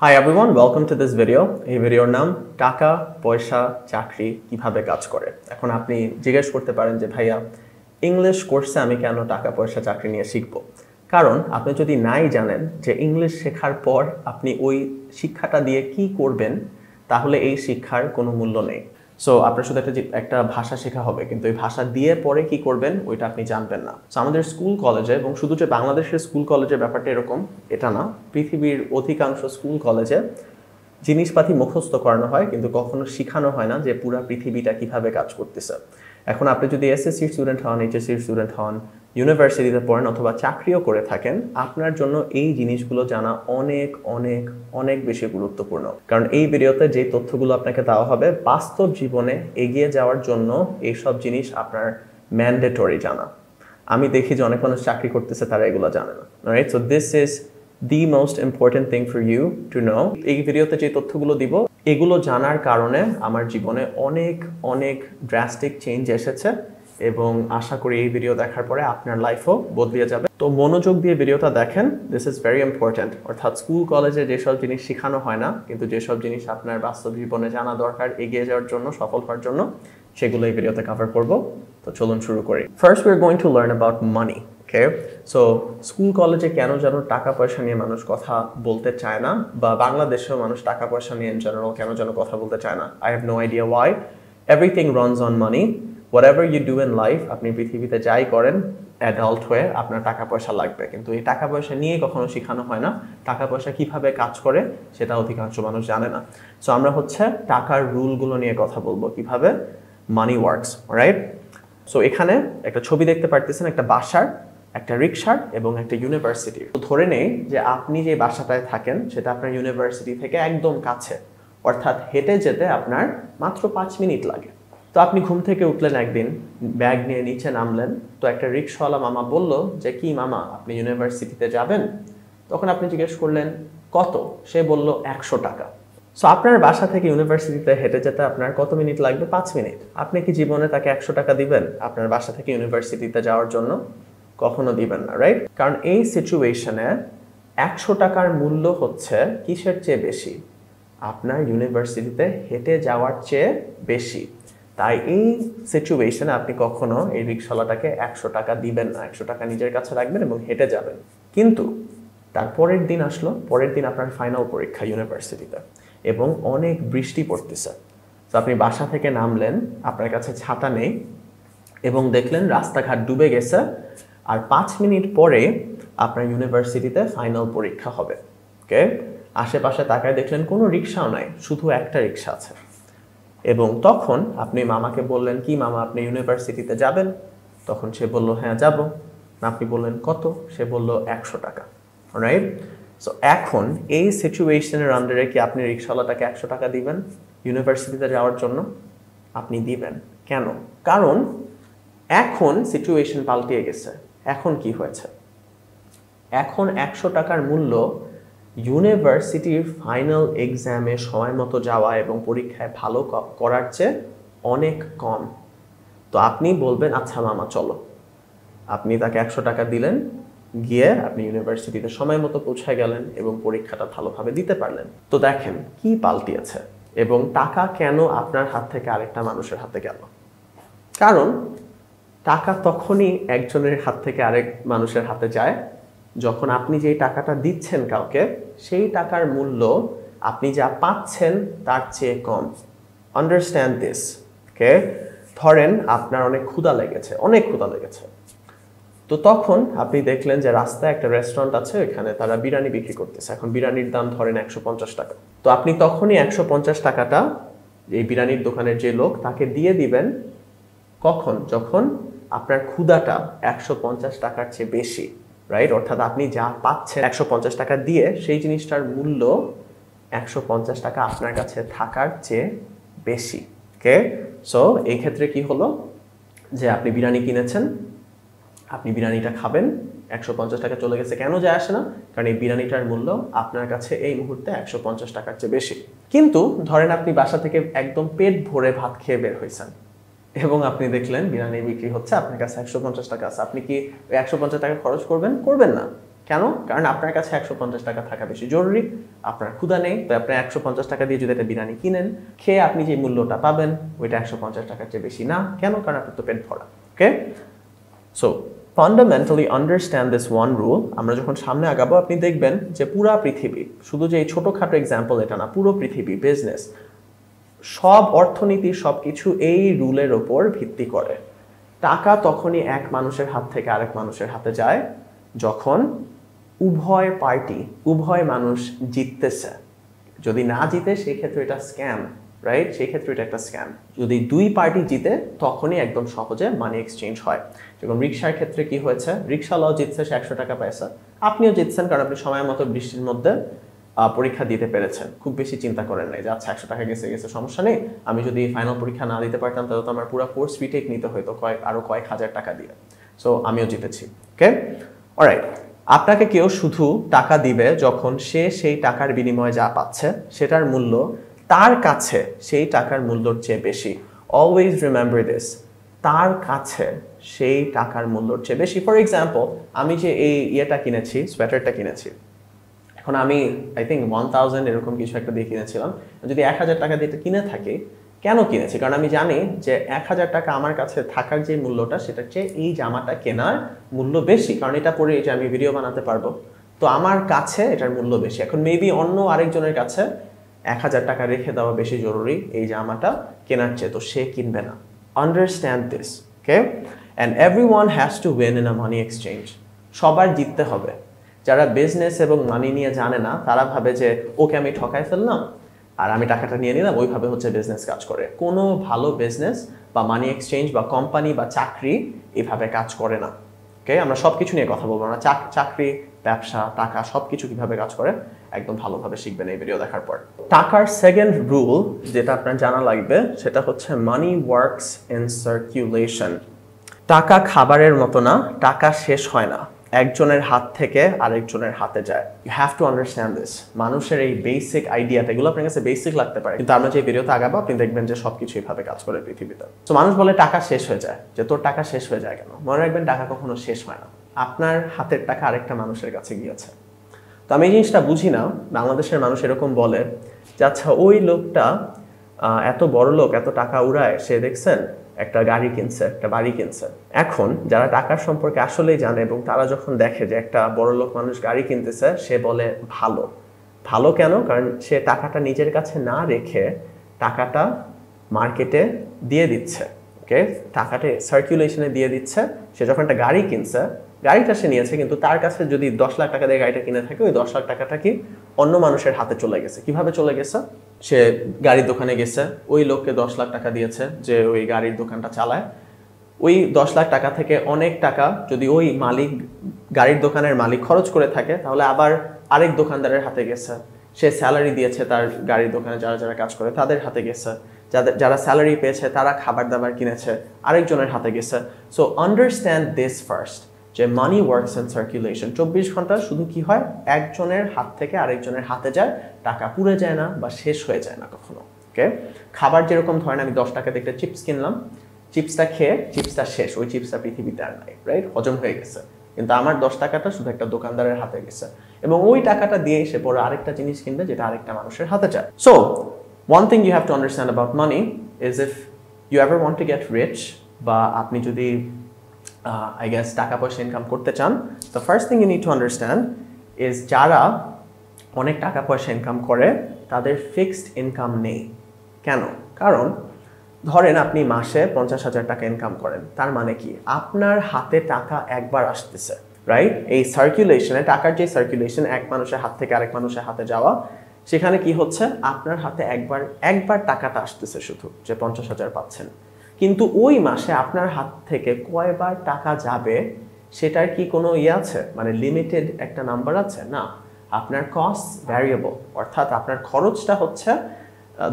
Hi everyone, welcome to this video. এই ভিডিওর নাম টাকা পয়সা চাকরি কিভাবে কাজ করে। এখন আপনি জিজ্ঞেস করতে পারেন যে ভাইয়া ইংলিশ কোর্সে আমি কেন টাকা পয়সা চাকরি নিয়ে শিখব? কারণ আপনি যদি নাই জানেন যে ইংলিশ শেখার পর আপনি ওই শিক্ষাটা দিয়ে কি করবেন, তাহলে এই শিক্ষার কোনো মূল্য নেই। সো আপনার শুধু একটা ভাষা শেখা হবে, কিন্তু এই ভাষা দিয়ে পরে কি করবেন ওইটা আপনি জানবেন না। সো আমাদের স্কুল কলেজে, এবং শুধু যে বাংলাদেশের স্কুল কলেজের ব্যাপারটা এরকম এটা না, পৃথিবীর অধিকাংশ স্কুল কলেজে জিনিসপাতি মুখস্থ করানো হয়, কিন্তু কখনো শেখানো হয় না যে পুরো পৃথিবীটা কিভাবে কাজ করতেছে। এখন আপনি যদি এসএসসির স্টুডেন্ট হন, এইচএসসির স্টুডেন্ট হন, ইউনিভার্সিটিতে পড়েন অথবা চাকরিও করে থাকেন, আপনার জন্য এই জিনিসগুলো জানা অনেক অনেক অনেক বেশি গুরুত্বপূর্ণ। কারণ এই ভিডিওতে যে তথ্যগুলো আপনাকে দেওয়া হবে, বাস্তব জীবনে এগিয়ে যাওয়ার জন্য এইসব জিনিস আপনার ম্যান্ডেটরি জানা। আমি দেখি যে অনেক মানুষ চাকরি করতেছে, তারা এগুলো জানে না। Right, so this is the most important thing for you to know. এই ভিডিওতে যে তথ্যগুলো দিব, এগুলো জানার কারণে আমার জীবনে অনেক অনেক ড্রাস্টিক চেঞ্জ এসেছে, এবং আশা করি এই ভিডিও দেখার পরে আপনার লাইফও বদলে যাবে। তো মনোযোগ দিয়ে ভিডিওটা দেখেন, দিস ইজ ভেরি ইম্পর্টেন্ট। অর্থাৎ স্কুল কলেজে যেসব জিনিস শেখানো হয় না, কিন্তু যেসব জিনিস আপনার বাস্তব জীবনে জানা দরকার এগিয়ে যাওয়ার জন্য, সফল হওয়ার জন্য, সেগুলো এই ভিডিওতে কভার করব। তো চলুন শুরু করি। First we are going to learn about money. Okay, so school কলেজে কেন যেন টাকা পয়সা নিয়ে মানুষ কথা বলতে চায় না, বা বাংলাদেশেও মানুষ টাকা পয়সা নিয়ে ইন জেনারেল কেন যেন কথা বলতে চায় না। I have no idea why. Everything runs on money. Whatever you do in life, আপনি পৃথিবীতে যাই করেন, অ্যাডাল্ট হয়ে আপনার টাকা পয়সা লাগবে, কিন্তু এই টাকা পয়সা নিয়ে কখনো শেখানো হয় না। টাকা পয়সা কিভাবে কাজ করে সেটা অধিকাংশ মানুষ জানে না। সো আমরা টাকার রুলগুলো নিয়ে কথা বলবো, কিভাবে মানি ওয়ার্কস। রাইট, সো এখানে একটা ছবি দেখতে পারতেছেন, একটা বাসার, একটা রিক্সার এবং একটা ইউনিভার্সিটির। তো ধরে নেই যে আপনি যে বাসাটায় থাকেন সেটা আপনার ইউনিভার্সিটি থেকে একদম কাছে, অর্থাৎ হেঁটে যেতে আপনার মাত্র 5 মিনিট লাগে। তো আপনি ঘুম থেকে উঠলেন একদিন, ব্যাগ নিয়ে নিচে নামলেন, তো একটা রিক্সাওয়ালা মামা বলল যে কি মামা, আপনি ইউনিভার্সিটিতে যাবেন? তখন আপনি জিজ্ঞেস করলেন কত? সে বলল 100 টাকা। সো আপনার বাসা থেকে ইউনিভার্সিটিতে হেঁটে যেতে আপনার কত মিনিট লাগবে? 5 মিনিট। আপনি কি জীবনে তাকে 100 টাকা দিবেন আপনার বাসা থেকে ইউনিভার্সিটিতে যাওয়ার জন্য? কখনো দিবেন না, রাইট? কারণ এই সিচুয়েশনে 100 টাকার মূল্য হচ্ছে কিসের চেয়ে বেশি? আপনার ইউনিভার্সিটিতে হেঁটে যাওয়ার চেয়ে বেশি। তাই এই সিচুয়েশনে আপনি কখনো এই রিক্সাওয়ালাটাকে 100 টাকা দিবেন না। 100 টাকা নিজের কাছে রাখবেন এবং হেঁটে যাবেন। কিন্তু তার পরের দিন আসলো, পরের দিন আপনার ফাইনাল পরীক্ষা ইউনিভার্সিটিতে, এবং অনেক বৃষ্টি পড়তেছে। তো আপনি বাসা থেকে নামলেন, আপনার কাছে ছাতা নেই, এবং দেখলেন রাস্তাঘাট ডুবে গেছে, আর 5 মিনিট পরে আপনার ইউনিভার্সিটিতে ফাইনাল পরীক্ষা হবে। ওকে, আশেপাশে তাকায় দেখলেন কোনো রিক্সাও নাই, শুধু একটা রিক্সা আছে। এবং তখন আপনি মামাকে বললেন কি মামা, আপনি ইউনিভার্সিটিতে যাবেন? তখন সে বলল হ্যাঁ যাব। আপনি বললেন কত? সে বলল 100 টাকা। রাইট, সো এখন এই সিচুয়েশনের আন্ডারে কি আপনি রিক্সাওয়ালাটাকে 100 টাকা দিবেন ইউনিভার্সিটিতে যাওয়ার জন্য? আপনি দিবেন। কেন? কারণ এখন সিচুয়েশন পাল্টিয়ে গেছে। এখন কি হয়েছে? এখন 100 টাকার মূল্য ইউনিভার্সিটির ফাইনাল এক্সামে সময় মতো যাওয়া এবং পরীক্ষায় ভালো করার চেয়ে অনেক কম। তো আপনি বলবেন আচ্ছা মামা চলো। আপনি তাকে 100 টাকা দিলেন, গিয়ে আপনি ইউনিভার্সিটিতে সময় মতো পৌঁছায় গেলেন এবং পরীক্ষাটা ভালোভাবে দিতে পারলেন। তো দেখেন কি পাল্টিয়েছে, এবং টাকা কেন আপনার হাত থেকে আরেকটা মানুষের হাতে গেল? কারণ টাকা তখনই একজনের হাত থেকে আরেক মানুষের হাতে যায় যখন আপনি যেই টাকাটা দিচ্ছেন কাউকে, সেই টাকার মূল্য আপনি যা পাচ্ছেন তার চেয়ে কম। Understand this. ওকে, ধরেন আপনার অনেক ক্ষুধা লেগেছে, তো তখন আপনি দেখলেন যে রাস্তায় একটা রেস্টুরেন্ট আছে, এখানে তারা বিরিয়ানি বিক্রি করতেছে। এখন বিরিয়ানির দাম ধরেন 150 টাকা। তো আপনি তখনই 150 টাকাটা এই বিরিয়ানির দোকানের যে লোক, তাকে দিয়ে দিবেন। কখন? যখন আপনার ক্ষুধাটা 150 টাকার চেয়ে বেশি। রাইট, অর্থাৎ আপনি যা পাচ্ছেন 150 টাকা দিয়ে, সেই জিনিসটার মূল্য 150 টাকা আপনার কাছে থাকার চেয়ে বেশি। ওকে, সো এই ক্ষেত্রে কি হলো যে আপনি বিরিয়ানি কিনেছেন, আপনি বিরিয়ানিটা খাবেন, 150 টাকা চলে গেছে, কেন যায় আসে না? কারণ এই বিরিয়ানিটার মূল্য আপনার কাছে এই মুহূর্তে 150 টাকার চেয়ে বেশি। কিন্তু ধরেন আপনি বাসা থেকে একদম পেট ভরে ভাত খেয়ে বের হয়েছেন, এবং আপনি দেখলেন বিরিয়ানি বিক্রি হচ্ছে, আপনার কাছে 150 টাকা আছে। আপনি কি 150 টাকা খরচ করবেন? করবেন না। কেন? কারণ আপনার কাছে 150 টাকা থাকা বেশি জরুরি, আপনার ক্ষুধা নেই, তো আপনি 150 টাকা দিয়ে যদি একটা বিরিয়ানি কিনেন, খেয়ে আপনি যে মূল্যটা পাবেন ওইটা 150 টাকার চেয়ে বেশি না। কেন? কারণ আপনার তো পেট ভরা। Okay, so fundamentally understand this one rule. আমরা যখন সামনে আগাবো আপনি দেখবেন যে পুরা পৃথিবী, শুধু যে এই ছোটোখাটো এক্সাম্পল এটা না, পুরো পৃথিবী, বিজনেস, সব অর্থনীতি, সব কিছু এই রুলের ওপর ভিত্তি করে। টাকা তখনই এক মানুষের হাত থেকে আরেক মানুষের হাতে যায় যখন উভয় পার্টি, উভয় মানুষ জিততেছে। যদি না জিতে সেই ক্ষেত্রে এটা স্ক্যাম, রাইট? সেই ক্ষেত্রে এটা একটা স্ক্যাম। যদি দুই পার্টি জিতে তখনই একদম সহজে মানি এক্সচেঞ্জ হয়। যেমন রিক্সার ক্ষেত্রে কি হয়েছে, রিক্সাওয়ালাও জিতছে, সে 100 টাকা পাইছে, আপনিও জিতছেন কারণ আপনি সময় মতো বৃষ্টির মধ্যে পরীক্ষা দিতে পেরেছেন, খুব বেশি চিন্তা করেন নাই যে আচ্ছা 100 টাকা গেছে গেছে সমস্যা নেই, আমি যদি ফাইনাল পরীক্ষা না দিতে পারতাম তাহলে তো আমার পুরো কোর্স রিটেক নিতে হতো আরো কয়েক হাজার টাকা দিয়ে। সো আমিও জিতেছি। ওকে, অলরাইট। আপনাকে কেউ শুধু টাকা দিবে যখন সে সেই টাকার বিনিময়ে যা পাচ্ছে সেটার মূল্য তার কাছে সেই টাকার মূল্যর চেয়ে বেশি। অলওয়েজ রিমেম্বার দিস, তার কাছে সেই টাকার মূল্যর চেয়ে বেশি। ফর এক্সাম্পল, আমি যে এই ইয়েটা কিনেছি, সোয়েটারটা কিনেছি, এখন আমি আই থিঙ্ক 1000 এরকম কিছু একটা দিয়ে কিনেছিলাম। যদি 1000 টাকা দিয়ে কিনে থাকি, কেন কিনেছি? কারণ আমি জানি যে 1000 টাকা আমার কাছে থাকার যে মূল্যটা সেটার চেয়ে এই জামাটা কেনার মূল্য বেশি, কারণ এটা পরে যে আমি ভিডিও বানাতে পারবো, তো আমার কাছে এটার মূল্য বেশি। এখন মেবি অন্য আরেকজনের কাছে 1000 টাকা রেখে দেওয়া বেশি জরুরি এই জামাটা কেনার চেয়ে, তো সে কিনবে না। Understand this, okay? And everyone has to win in a money exchange. সবার জিততে হবে। যারা বিজনেস এবং মানি নিয়ে জানে না তারা ভাবে যে ওকে আমি ঠকায় ফেললাম আর আমি টাকাটা নিয়ে নিলাম, ওইভাবে হচ্ছে বিজনেস কাজ করে। কোনো ভালো বিজনেস বা মানি এক্সচেঞ্জ বা কোম্পানি বা চাকরি এভাবে কাজ করে না। ওকে, আমরা সব কিছু নিয়ে কথা বলবো না, চাকরি, ব্যবসা, টাকা, সব কিছু কীভাবে কাজ করে একদম ভালোভাবে শিখবেন এই ভিডিও দেখার পর। টাকার সেকেন্ড রুল যেটা আপনার জানা লাগবে সেটা হচ্ছে মানি ওয়ার্কস ইন সার্কুলেশন। টাকা খাবারের মতো না, টাকা শেষ হয় না, একজনের হাত থেকে আরেকজনের হাতে যায়। You have to understand this. মানুষের এই বেসিক আইডিয়াটা, এগুলো আপনার কাছে বেসিক লাগতে পারে, কিন্তু আমরা যে ভিডিওতে আগাবো আপনি দেখবেন যে সবকিছু এইভাবে কাজ করে পৃথিবীতে। তো মানুষ বলে টাকা শেষ হয়ে যায়, যে তোর টাকা শেষ হয়ে যায় কেন? মনে রাখবেন টাকা কখনো শেষ হয় না, আপনার হাতের টাকা আরেকটা মানুষের কাছে গিয়েছে। তো আমি এই জিনিসটা বুঝি না, বাংলাদেশের মানুষ এরকম বলে যে আচ্ছা ওই লোকটা এত বড় লোক, এত টাকা উড়ায়, সে দেখছেন একটা গাড়ি কিনছে, একটা বাড়ি কিনছে। এখন যারা টাকার সম্পর্কে আসলেই জানে এবং তারা যখন দেখে যে একটা বড় লোক মানুষ গাড়ি কিনতেছে, সে বলে ভালো। ভালো কেন? কারণ সে টাকাটা নিজের কাছে না রেখে টাকাটা মার্কেটে দিয়ে দিচ্ছে। ওকে, টাকাটা সার্কুলেশনে দিয়ে দিচ্ছে। সে যখন একটা গাড়ি কিনছে, গাড়িটা সে নিয়েছে, কিন্তু তার কাছে যদি 10 লাখ টাকা দিয়ে গাড়িটা কিনে থাকে, ওই 10 লাখ টাকাটা কি অন্য মানুষের হাতে চলে গেছে। কিভাবে চলে গেছে? সে গাড়ির দোকানে গেছে, ওই লোককে 10 লাখ টাকা দিয়েছে যে ওই গাড়ির দোকানটা চালায়। ওই 10 লাখ টাকা থেকে অনেক টাকা যদি ওই মালিক, গাড়ির দোকানের মালিক খরচ করে থাকে, তাহলে আবার আরেক দোকানদারের হাতে গেছে। সে স্যালারি দিয়েছে তার গাড়ির দোকানে যারা যারা কাজ করে তাদের হাতে গেছে। যারা স্যালারি পেয়েছে তারা খাবার দাবার কিনেছে, আরেকজনের হাতে গেছে। সো আন্ডারস্ট্যান্ড দিস ফার্স্ট, যে মানি ওয়ার্কস ইন সার্কুলেশন। 24 ঘন্টা শুধু কি হয়, একজনের হাত থেকে আরেকজনের হাতে যায়, টাকা পুড়ে যায় না বা শেষ হয়ে যায় না কখনো। ওকে, খাবার যেরকম ধরেন আমি 10 টাকা দিয়ে একটা চিপস কিনলাম, চিপসটা খেয়ে চিপসটা শেষ, ওই চিপসটা পৃথিবীতে আর নাই, রাইট? হজম হয়ে গেছে, কিন্তু আমার 10 টাকাটা শুধু একটা দোকানদারের হাতে গেছে, এবং ওই টাকাটা দিয়ে এসে পরে আরেকটা জিনিস কিনবে যেটা আরেকটা মানুষের হাতে যায়। So one thing you have to understand about money is if you ever want to get rich, বা আপনি যদি I guess টাকা পয়সা ইনকাম করতে চান, the first thing you need to understand is যারা অনেক টাকা পয়সা ইনকাম করে তাদের ফিক্সড ইনকাম নেই। কেন? কারণ ধরেন আপনি মাসে 50,000 টাকা ইনকাম করেন, তার মানে কি টাকার হাতে টাকা একবার আসতেছে, রাইট? এই সার্কুলেশনে, টাকার যে সার্কুলেশন, এক মানুষের হাত থেকে আরেক মানুষের হাতে যাওয়া, সেখানে কি হচ্ছে, আপনার হাতে একবার টাকাটা আসতেছে শুধু, যে 50,000 পাচ্ছেন, কিন্তু ওই মাসে আপনার হাত থেকে কয়বার টাকা যাবে সেটার কি কোনো আছে, মানে লিমিটেড একটা নাম্বার আছে? না, আপনার কস্ট ভ্যারিয়েবল, অর্থাৎ আপনার খরচটা হচ্ছে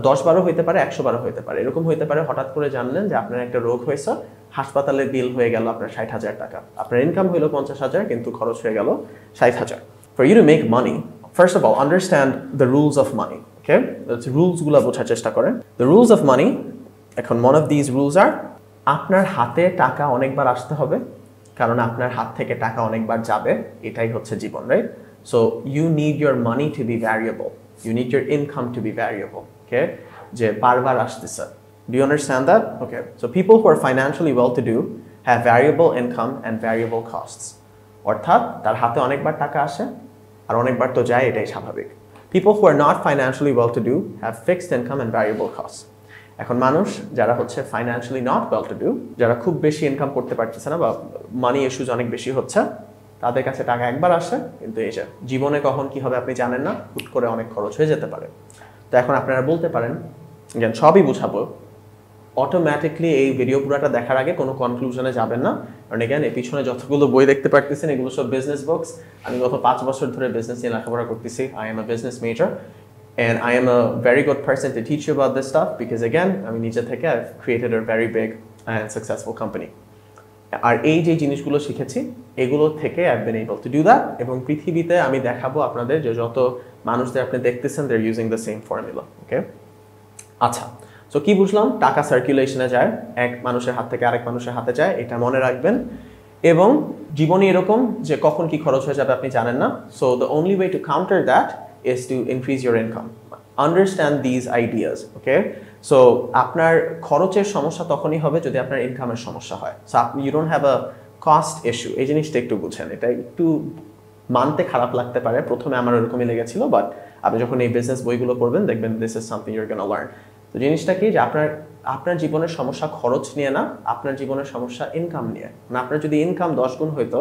10-12 হইতে পারে, 100-12 হইতে পারে, এরকম হইতে পারে। হঠাৎ করে জানলেন যে আপনার একটা রোগ হয়েছে, হাসপাতালের বিল হয়ে গেল আপনার 60,000 টাকা, আপনার ইনকাম হইলো 50,000 কিন্তু খরচ হয়ে গেল 60,000। For you to make money, first of all, understand the rules of money. Okay, rules গুলো বোঝার চেষ্টা করেন। The rules of money, এখন one of these rules are, আপনার হাতে টাকা অনেকবার আসতে হবে, কারণ আপনার হাত থেকে টাকা অনেকবার যাবে, এটাই হচ্ছে জীবন, right? So you need your money to be variable, you need your income to be variable, okay? যে বারবার আসতেছে। Do you understand that? Okay. So people who are financially well-to-do have variable income and variable costs. অর্থাৎ তার হাতে অনেকবার টাকা আসে আর অনেকবার তো যায়, এটাই স্বাভাবিক। People who are not financially well-to-do have fixed income and variable costs. এখন মানুষ যারা হচ্ছে ফাইন্যান্সিয়ালি নট well-to-do, যারা খুব বেশি ইনকাম করতে পারতেছে না বা মানি ইস্যুজ অনেক বেশি হচ্ছে, তাদের কাছে টাকা একবার আসে, কিন্তু এই যে জীবনে কখন কি হবে আপনি জানেন না, হুট করে অনেক খরচ হয়ে যেতে পারে। তো এখন আপনারা বলতে পারেন, জ্ঞান সবই বুঝাবো, অটোমেটিকলি এই ভিডিও পুরাটা দেখার আগে কোনো কনক্লুশনে যাবেন না, কারণ এখান এই পিছনে যতগুলো বই দেখতে পারতেছেন এগুলো সব বিজনেস বুকস। আমি গত 5 বছর ধরে বিজনেস নিয়ে লেখাপড়া করতেছি। I am a business major and I am a very good person to teach you about this stuff because again আমি নিজে থেকে I've created a very big and successful company. আর এই যে জিনিসগুলো শিখেছি এগুলো থেকে I've been able to do that, এবং পৃথিবীতে আমি দেখাবো আপনাদের যে যত মানুষদের আপনি দেখতেছেন they're using the same formula, okay? আচ্ছা, সো কি বুঝলাম? টাকা সার্কুলেশনে যায়, এক মানুষের হাত থেকে আরেক মানুষের হাতে যায়, এটা মনে রাখবেন। এবং জীবনে এরকম যে কখন কি খরচ হয়ে যাবে আপনি জানেন না। So the only way to counter that is to increase your income. Understand these ideas, okay? So আপনার খরচের সমস্যা তখনই হবে যদি আপনার ইনকামের সমস্যা হয়। সো আপনি you don't have a cost issue, এই জিনিসটা একটু বুঝেন। এটা একটু মানতে খারাপ লাগতে পারে, প্রথমে আমার ওরকমই লেগেছিল, বাট আপনি যখন এই বিজনেস বইগুলো পড়বেন দেখবেন this is something you're gonna learn. তো জিনিসটা কি যে আপনার জীবনের সমস্যা খরচ নিয়ে না, আপনার জীবনের সমস্যা ইনকাম নিয়ে। মানে আপনার যদি ইনকাম 10 গুণ হইতো,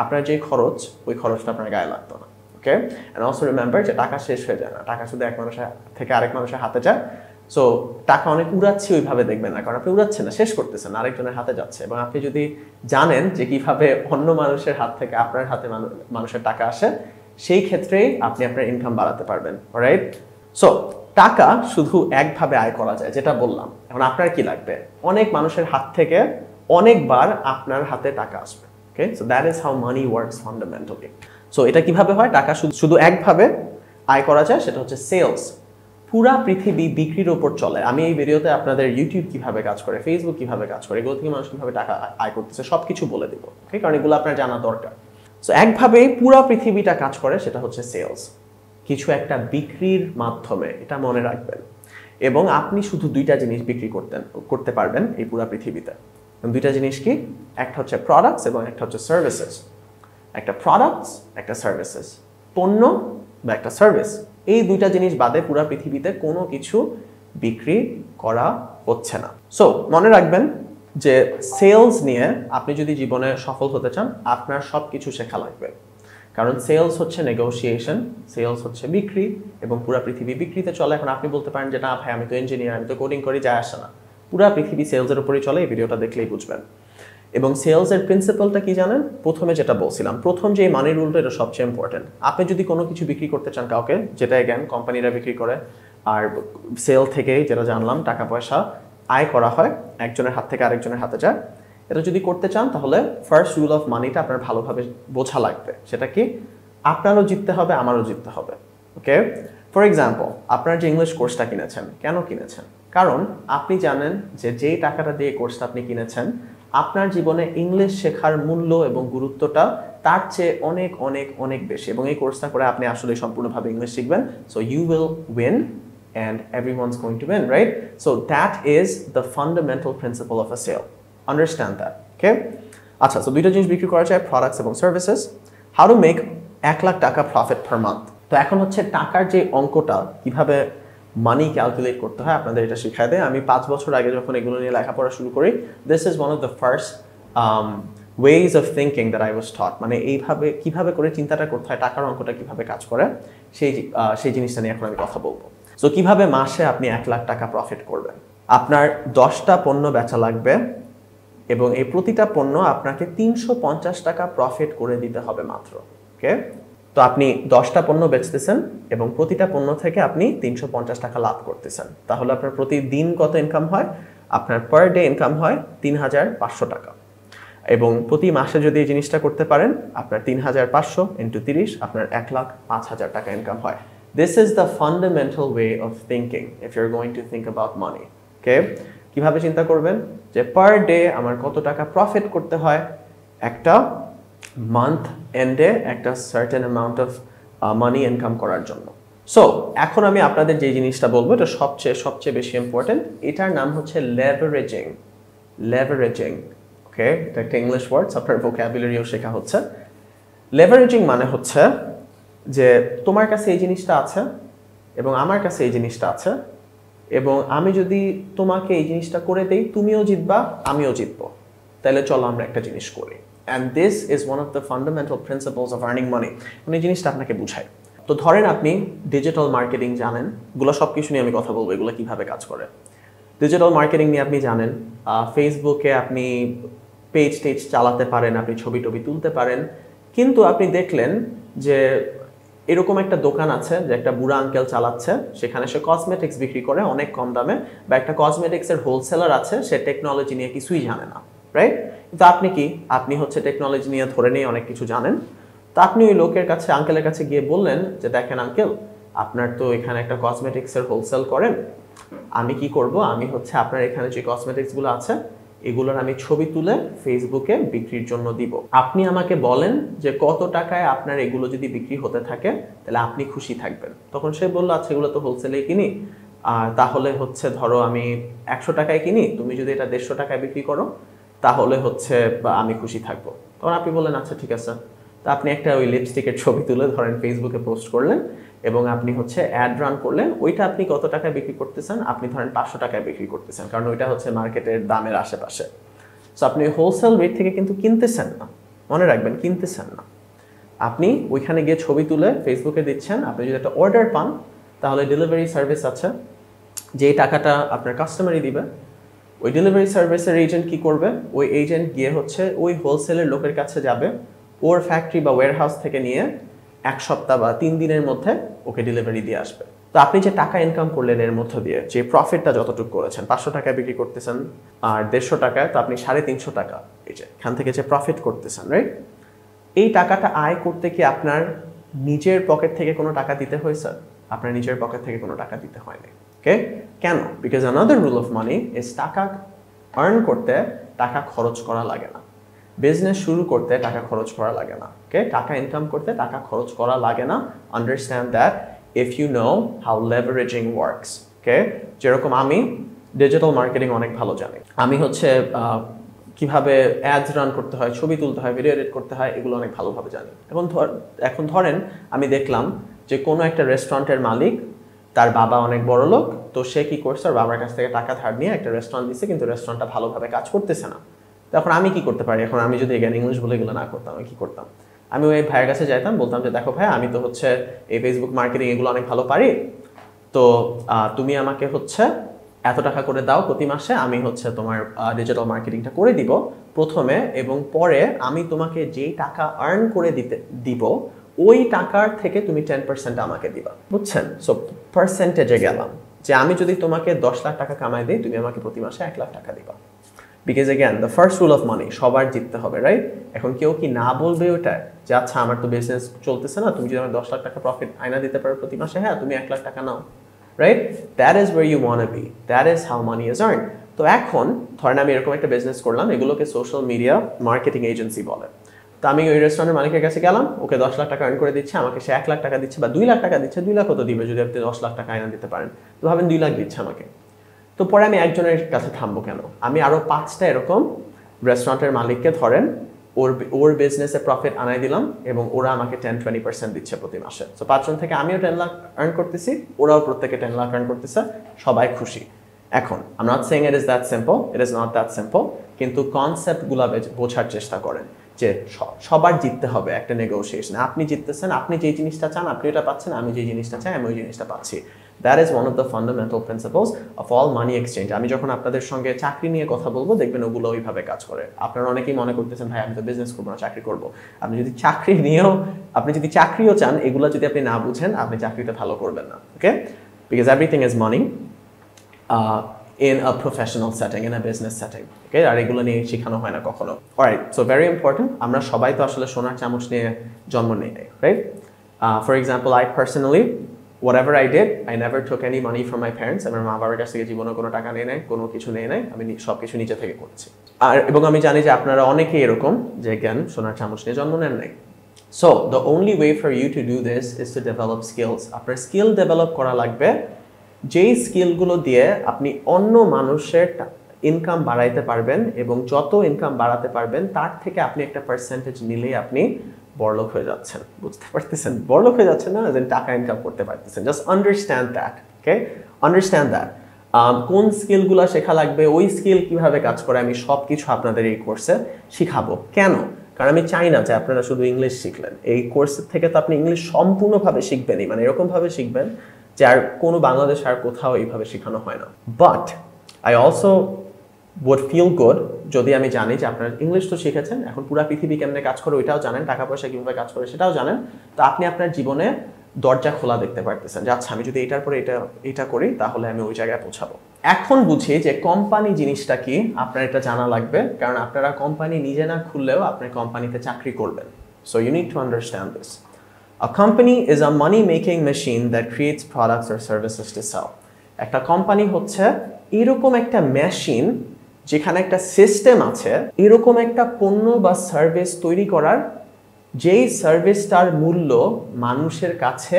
আপনার যে খরচ ওই খরচটা আপনার গায়ে লাগতো না, ওকে? অ্যান্ড অলসো রিমেম্বার যে টাকা শেষ হয়ে যায় না, টাকা শুধু এক মানুষের থেকে আরেক মানুষের হাতে যায়। সো টাকা অনেক উড়াচ্ছি ওইভাবে দেখবেন না, কারণ আপনি উড়াচ্ছেন না, শেষ করতেছেন, আরেকজনের হাতে যাচ্ছে। এবং আপনি যদি জানেন যে কিভাবে অন্য মানুষের হাত থেকে আপনার হাতে মানুষের টাকা আসে, সেই ক্ষেত্রেই আপনি আপনার ইনকাম বাড়াতে পারবেন, রাইট? সো টাকা শুধু একভাবে আয় করা যায়, যেটা বললাম। এখন আপনার কি লাগবে? অনেক মানুষের হাত থেকে অনেকবার আপনার হাতে টাকা আসবে, okay? So that is how money works fundamentally. So এটা কিভাবে হয়? টাকা শুধু একভাবে আয় করা যায়, সেটা হচ্ছে সেলস। পুরা পৃথিবী বিক্রির ওপর চলে। আমি এই ভিডিওতে আপনাদের ইউটিউব কিভাবে কাজ করে, ফেসবুক কিভাবে কাজ করে, এগুলো থেকে মানুষ কিভাবে টাকা আয় করতেছে সবকিছু বলে দিব, ওকে? কারণ এগুলো আপনার জানা দরকার। সো একভাবেই পুরা পৃথিবীটা কাজ করে, সেটা হচ্ছে সেলস। কিছু একটা বিক্রির মাধ্যমে, এটা মনে রাখবেন। এবং আপনি শুধু দুইটা জিনিস বিক্রি করতে পারবেন এই পুরো পৃথিবীতে। দুইটা জিনিস কি? একটা হচ্ছে প্রোডাক্টস এবং একটা হচ্ছে সার্ভিসেস। একটা প্রোডাক্টস, একটা সার্ভিসেস, পণ্য বা একটা সার্ভিস। এই দুইটা জিনিস বাদে পুরো পৃথিবীতে কোনো কিছু বিক্রি করা হচ্ছে না। সো মনে রাখবেন যে সেলস নিয়ে আপনি যদি জীবনে সফল হতে চান, আপনার সব কিছু শেখা লাগবে। কারণ সেলস হচ্ছে নেগোসিয়েশন, সেলস হচ্ছে বিক্রি, এবং পুরো পৃথিবী বিক্রিতে চলে। এখন আপনি বলতে পারেন যে না ভাই, আমি তো ইঞ্জিনিয়ার, আমি তো কোডিং করি, যায় আসে না। পুরো পৃথিবী সেলসের উপরেই চলে, এই ভিডিওটা দেখলেই বুঝবেন। এবং সেলসের প্রিন্সিপালটা কি জানেন? প্রথমে যেটা বলছিলাম, প্রথম যে মানি রুলটা, এটা সবচেয়ে ইম্পর্টেন্ট। আপনি যদি কোনো কিছু বিক্রি করতে চান কাউকে, যেটা এগেন কোম্পানিরা বিক্রি করে, আর সেল থেকে যেটা জানলাম টাকা পয়সা আয় করা হয়, একজনের হাত থেকে আরেকজনের হাতে যায়। এটা যদি করতে চান তাহলে ফার্স্ট রুল অফ মানিটা আপনার ভালোভাবে বোঝা লাগবে। সেটা কি? আপনারও জিততে হবে, আমারও জিততে হবে, ওকে? ফর এক্সাম্পল, আপনার যে ইংলিশ কোর্সটা কিনেছেন, কেন কিনেছেন? কারণ আপনি জানেন যে যেই টাকাটা দিয়ে কোর্সটা আপনি কিনেছেন, আপনার জীবনে ইংলিশ শেখার মূল্য এবং গুরুত্বটা তার চেয়ে অনেক অনেক অনেক বেশি। এবং এই কোর্সটা করে আপনি আসলে সম্পূর্ণভাবে ইংলিশ শিখবেন। So you will win and everyone's going to win, right? So that is the fundamental principle of a sale. Understand that, okay? আচ্ছা, so দুইটা জিনিস বিক্রি করা যায়, প্রোডাক্টস এবং services. How to make 1 lakh টাকা প্রফিট পার মান্থ। তো এখন হচ্ছে টাকার যে অঙ্কটা, কিভাবে মানি ক্যালকুলেট করতে হয়, আপনাদের এটা শিখায় দেয়। আমি 5 বছর আগে যখন এগুলো নিয়ে লেখাপড়া শুরু করি, this is one of the first ways of thinking that I was taught. মানে এইভাবে কিভাবে করে চিন্তাটা করতে হয়, টাকার অঙ্কটা কিভাবে কাজ করে, সেই জিনিসটা নিয়ে এখন আমি কথা বলবো। সো কিভাবে মাসে আপনি 1 লাখ টাকা প্রফিট করবেন? আপনার 10টা পণ্য বেচা লাগবে, এবং এই প্রতিটা পণ্য আপনাকে 350 টাকা প্রফিট করে দিতে হবে মাত্র, ওকে? তো আপনি 10টা পণ্য বেচতেছেন এবং প্রতিটা পণ্য থেকে আপনি 350 টাকা লাভ করতেছেন। তাহলে আপনার প্রতিদিন কত ইনকাম হয়? আপনার পার ডে ইনকাম হয় 3500 টাকা। এবং প্রতি মাসে যদি এই জিনিসটা করতে পারেন, আপনার 3500 × 30, আপনার 1,05,000 টাকা ইনকাম হয়। This is the fundamental way of thinking if you're going to think about money, okay? কিভাবে চিন্তা করবেন যে পার ডে আমার কত টাকা প্রফিট করতে হয়, একটা মান্থ এন্ডে একটা certain amount of money income করার জন্য। সো এখন আমি আপনাদের যে জিনিসটা বলবো এটা সবচেয়ে বেশি ইম্পর্টেন্ট, এটার নাম হচ্ছে লেভারেজিং। লেভারেজিং, ওকে, এটা একটা ইংলিশ ওয়ার্ড, আপনার ভোকাবুলারিও শেখা হচ্ছে। লেভারেজিং মানে হচ্ছে যে তোমার কাছে এই জিনিসটা আছে এবং আমার কাছে এই জিনিসটা আছে, এবং আমি যদি তোমাকে এই জিনিসটা করে দেই তুমিও জিতবা আমিও জিতবো, তাহলে চলো আমরা একটা জিনিস করি। And this is one of the fundamental principles of earning money. এই জিনিসটা আপনাকে বুঝাই। তো ধরেন আপনি ডিজিটাল মার্কেটিং জানেন, এগুলো সব কিছু নিয়ে আমি কথা বলবো, এগুলো কিভাবে কাজ করে। ডিজিটাল মার্কেটিং নিয়ে আপনি জানেন, ফেসবুকে আপনি পেজ চালাতে পারেন, আপনি ছবি তুলতে পারেন, কিন্তু আপনি দেখলেন যে এরকম একটা দোকান আছে যে একটা বুড়া আঙ্কেল চালাচ্ছে, সেখানে সে কসমেটিক্স বিক্রি করে অনেক কম দামে, বা একটা কসমেটিক্সের হোলসেলার আছে, সে টেকনোলজি নিয়ে কিছুই জানে না, রাইট? কিন্তু আপনি হচ্ছে টেকনোলজি নিয়ে ধরে নিয়ে অনেক কিছু জানেন। তো আপনি ওই লোকের কাছে, আঙ্কেলের কাছে গিয়ে বললেন যে দেখেন আঙ্কেল, আপনার তো এখানে একটা কসমেটিক্সের হোলসেল করেন, আমি কি করব, আমি হচ্ছে আপনার এখানে যে কসমেটিক্সগুলো আছে এগুলোর আমি ছবি তুলে ফেসবুকে বিক্রির জন্য দিব। আপনি আমাকে বলেন যে কত টাকায় আপনার এগুলো যদি বিক্রি হতে থাকে তাহলে আপনি খুশি থাকবেন। তখন সে বললো আচ্ছা এগুলো তো হোলসেলেই কিনি, তাহলে হচ্ছে ধরো আমি 100 টাকায় কিনি, তুমি যদি এটা 150 টাকায় বিক্রি করো তাহলে হচ্ছে আমি খুশি থাকবো। তখন আপনি বললেন আচ্ছা ঠিক আছে। তা আপনি একটা ওই লিপস্টিকের ছবি তুলে ধরেন ফেসবুকে পোস্ট করলেন এবং আপনি হচ্ছে অ্যাড রান করলেন, ওইটা আপনি কত টাকায় বিক্রি করতেছেন, আপনি ধরেন 500 টাকায় বিক্রি করতেছেন, কারণ ওইটা হচ্ছে মার্কেটের দামের আশেপাশে। সো আপনি হোলসেল রেট থেকে কিন্তু কিনতেছেন না, মনে রাখবেন, কিনতেছেন না। আপনি ওইখানে গিয়ে ছবি তুলে ফেসবুকে দিচ্ছেন। আপনি যদি একটা অর্ডার পান তাহলে ডেলিভারি সার্ভিস আছে, যেই টাকাটা আপনার কাস্টমারই দিবে। ওই ডেলিভারি সার্ভিসের এজেন্ট কি করবে, ওই এজেন্ট গিয়ে হচ্ছে ওই হোলসেলের লোকের কাছে যাবে, ওর ফ্যাক্টরি বা ওয়্যারহাউস থেকে নিয়ে 1 সপ্তাহ বা 3 দিনের মধ্যে ওকে ডেলিভারি দিয়ে আসবে। তো আপনি যে টাকা ইনকাম করলেন এর মধ্য দিয়ে, যে প্রফিটটা যতটুকু করেছেন, 500 টাকায় বিক্রি করতেছেন আর 150 টাকায়, তো আপনি 350 টাকা এই যে এখান থেকে যে প্রফিট করতেছেন, রাইট? এই টাকাটা আয় করতে কি আপনার নিজের পকেট থেকে কোনো টাকা দিতে হয়েছে? আপনার নিজের পকেট থেকে কোনো টাকা দিতে হয়নি। ওকে, কেন? Because another rule of money is টাকা আর্ন করতে টাকা খরচ করা লাগে না। বিজনেস শুরু করতে টাকা খরচ করা লাগে না। ওকে, টাকা ইনকাম করতে টাকা খরচ করা লাগে না। Understand that if you know how leveraging works. Okay, যেরকম আমি ডিজিটাল মার্কেটিং অনেক ভালো জানি, আমি হচ্ছে কিভাবে অ্যাডস রান করতে হয়, ছবি তুলতে হয়, ভিডিও এডিট করতে হয়, এগুলো অনেক ভালোভাবে জানি। এখন ধরেন আমি দেখলাম যে কোনো একটা রেস্টুরেন্টের মালিক, তার বাবা অনেক বড় লোক, তো সে কি করছে, আর বাবার কাছ থেকে টাকা ধার নিয়ে একটা রেস্টুরেন্ট দিচ্ছে, কিন্তু রেস্টুরেন্টটা ভালোভাবে কাজ করতেছে না। তখন আমি কি করতে পারি? এখন আমি যদি এখানে ইংলিশ বলে এগুলো না করতাম, আমি কি করতাম? আমি ওই ভাইয়ের কাছে যাইতাম, বলতাম যে দেখো ভাই, আমি তো হচ্ছে এই ফেসবুক মার্কেটিং এগুলো অনেক ভালো পারি, তো তুমি আমাকে হচ্ছে এত টাকা করে দাও প্রতি মাসে, আমি হচ্ছে তোমার ডিজিটাল মার্কেটিংটা করে দিব প্রথমে, এবং পরে আমি তোমাকে যেই টাকা আর্ন করে দিব ওই টাকার থেকে তুমি 10% আমাকে দিবা, বুঝছেন? সো পার্সেন্টেজে গেলাম, যে আমি যদি তোমাকে 10 লাখ টাকা কামাই দিই, তুমি আমাকে প্রতি মাসে 1 লাখ টাকা দিবা। Because again the first rule of money, সবার জিততে হবে, রাইট? এখন কেউ কি না বলবে ওটা যে আচ্ছা আমার তো বিজনেস চলতেছে না, তুমি যদি আমার 10 লাখ টাকা প্রফিট আয়না দিতে পারো প্রতি মাসে, হ্যাঁ তুমি 1 লাখ টাকা নাও, right? That is where you want to be, that is how money is earn. তো এখন ধরেন আমি এরকম একটা বিজনেস করলাম, এগুলোকে সোশ্যাল মিডিয়া মার্কেটিং এজেন্সি বলে। তো আমি ওই রেস্টুরেন্টের মালিকের কাছে গেলাম, ওকে 10 লাখ টাকা আর্ন করে দিচ্ছে, আমাকে সে 1 লাখ টাকা দিচ্ছে বা 2 লাখ টাকা দিচ্ছে। 2 লাখ কত দিবে যদি আপনি 10 লাখ টাকা আয়না দিতে পারেন? তো ভাবেন 2 লাখ দিচ্ছে আমাকে। তো পরে আমি একজনের কাছে থামবো কেন? আমি আরো 5টা এরকম রেস্টুরেন্টের মালিককে ধরেন ওর বিজনেসে প্রফিট আনাই দিলাম, এবং ওরা আমাকে 10-20% দিচ্ছে প্রতি মাসে। তো 5 জন থেকে আমিও 10 লাখ আর্ন করতেছি, ওরাও প্রত্যেকে 10 লাখ আর্ন করতেছে, সবাই খুশি। এখন I am not saying it is that simple, it is not that simple, কিন্তু কনসেপ্টগুলো বোঝার চেষ্টা করেন যে সবার জিততে হবে একটা নেগোসিয়েশন। আপনি জিততেছেন, আপনি যে জিনিসটা চান আপনি এটা পাচ্ছেন, আমি যে জিনিসটা চাই আমি ওই জিনিসটা পাচ্ছি। That is one of the fundamental principles of all money exchange. আমি যখন আপনাদের সঙ্গে চাকরি নিয়ে কথা বলবো দেখবেন ওগুলো ওইভাবে কাজ করে। আপনারা অনেকেই মনে করতেছেন ভাই আমি তো বিজনেস করবো না, চাকরি করবো। আপনি যদি চাকরিও চান, এগুলো যদি আপনি না বুঝেন আপনি চাকরিটা ভালো করবেন না। Okay, because everything is money in a professional setting, in a business setting. Okay, আর এগুলো নিয়ে শেখানো হয় না কখনো। Alright, so very important, আমরা সবাই তো আসলে সোনার চামচ নিয়ে জন্ম নেই নাই, right? For example, I personally whatever I did, I never took any money from my parents. আমার মা বাবার কাছ থেকে জীবনে কোনো টাকা নেই নাই, কোনো কিছু নেই নাই, আমি সবকিছু নিজে থেকে করছি। আর এবং আমি জানি যে আপনারা অনেকেই এরকম যে জ্ঞান সোনার চামচ নিয়ে জন্ম নেন নাই। So the only way for you to do this is to develop skills. আপনার স্কিল ডেভেলপ করা লাগবে, যেই স্কিলগুলো দিয়ে আপনি অন্য মানুষের ইনকাম বাড়াইতে পারবেন এবং যত ইনকাম বাড়াতে পারবেন তার থেকে আপনি একটা পার্সেন্টেজ নিলেই আপনি বড়লোক হয়ে যাচ্ছেন। বুঝতে পারতেছেন? বড়লোক হয়ে যাচ্ছেন না, যেন টাকা ইনকাম করতে পারতেছেন। Just understand that, okay? Understand that. কোন স্কিলগুলো শেখা লাগবে, ওই স্কিল কিভাবে কাজ করে, আমি সব কিছু আপনাদের এই কোর্সে শিখাবো। কেন? কারণ আমি চাই না যে আপনারা শুধু ইংলিশ শিখলেন। এই কোর্সের থেকে তো আপনি ইংলিশ সম্পূর্ণভাবে শিখবেনই, মানে এরকমভাবে শিখবেন যে আর কোনো বাংলাদেশ আর কোথাও এইভাবে শেখানো হয় না। But I also would feel good যদি আমি জানি যে আপনারা ইংলিশ তো শিখেছেন, এখন পুরো পৃথিবী কেমনে কাজ করে ওইটাও জানেন, টাকা পয়সা কিভাবে কাজ করে সেটাও জানেন, তো আপনি আপনার জীবনে দরজা খোলা দেখতে পারতেছেন যে আচ্ছা আমি যদি এটার পরে এটা করি তাহলে আমি ওই জায়গায় পৌঁছাবো। এখন বুঝি যে কোম্পানি জিনিসটা কি, আপনার এটা জানা লাগবে, কারণ আপনারা কোম্পানি নিজে না খুললেও আপনার কোম্পানিতে চাকরি করবেন। So you need to understand this. A company is a money-making machine that creates products or services to sell. একটা কোম্পানি হচ্ছে এরকম একটা মেশিন যেখানে একটা সিস্টেম আছে, এরকম একটা পণ্য বা সার্ভিস তৈরি করার, যেই সার্ভিসটার মূল্য মানুষের কাছে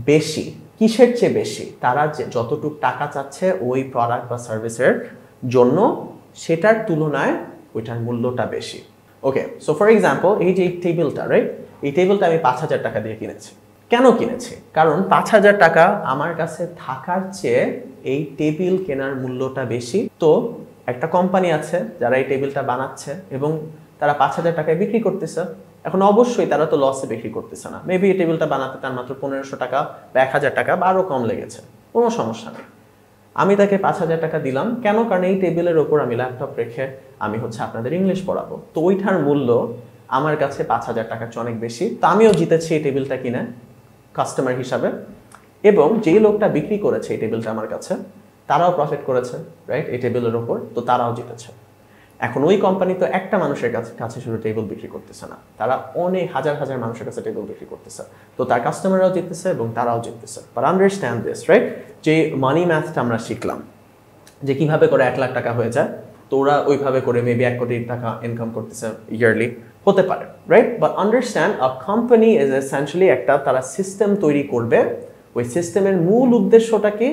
বেশি। কিসের চেয়ে বেশি? তারা যতটুকু টাকা চাচ্ছে ওই প্রোডাক্ট বা সার্ভিসের জন্য, সেটার তুলনায় ওইটার মূল্যটা বেশি। ওকে, সো ফর এক্সাম্পল এই যে টেবিলটা, রাইট, এই টেবিলটা আমি 5,000 টাকা দিয়ে কিনেছি। কেন কিনেছি? কারণ 5,000 টাকা আমার কাছে থাকার চেয়ে এই টেবিল কেনার মূল্যটা বেশি। তো একটা কোম্পানি আছে যারা এই টেবিলটা বানাচ্ছে এবং তারা 5,000 টাকায় বিক্রি করতেছে। এখন অবশ্যই তারা তো লসে বিক্রি করতেছে না, মেবি এই টেবিলটা বানাতে তার মাত্র 1,500 টাকা বা 1,000 টাকা বা আরও কম লেগেছে, কোনো সমস্যা নেই। আমি তাকে 5,000 টাকা দিলাম, কেন? কারণ এই টেবিলের ওপর আমি ল্যাপটপ রেখে আমি আপনাদের ইংলিশ পড়াবো, তো ওইটার মূল্য আমার কাছে 5,000 টাকার চেয়ে অনেক বেশি। তো আমিও জিতেছি এই টেবিলটা কিনে কাস্টমার হিসাবে, এবং যেই লোকটা বিক্রি করেছে এই টেবিলটা আমার কাছে তারাও প্রফিট করেছে, রাইট, এই টেবিলের ওপর, তো তারাও জিতেছে। এখন ওই কোম্পানি তো একটা মানুষের কাছে শুধু টেবিল বিক্রি করতেছে না, তারা অনেক হাজার হাজার মানুষের কাছে টেবিল বিক্রি করতেছে, তো তার কাস্টমাররাও জিততেছে এবং তারাও জিততেছে। বাট আন্ডারস্ট্যান্ড দিস, রাইট, যে মানি ম্যাথটা আমরা শিখলাম যে কিভাবে করে 1 লাখ টাকা হয়ে যায়, তো ওরা ওইভাবে করে মেবি 1 কোটি টাকা ইনকাম করতেছে ইয়ারলি, হতে পারে, right. But understand a company is essentially একটা তারা সিস্টেম তৈরি করবে, ওই সিস্টেমের মূল উদ্দেশ্যটা কি?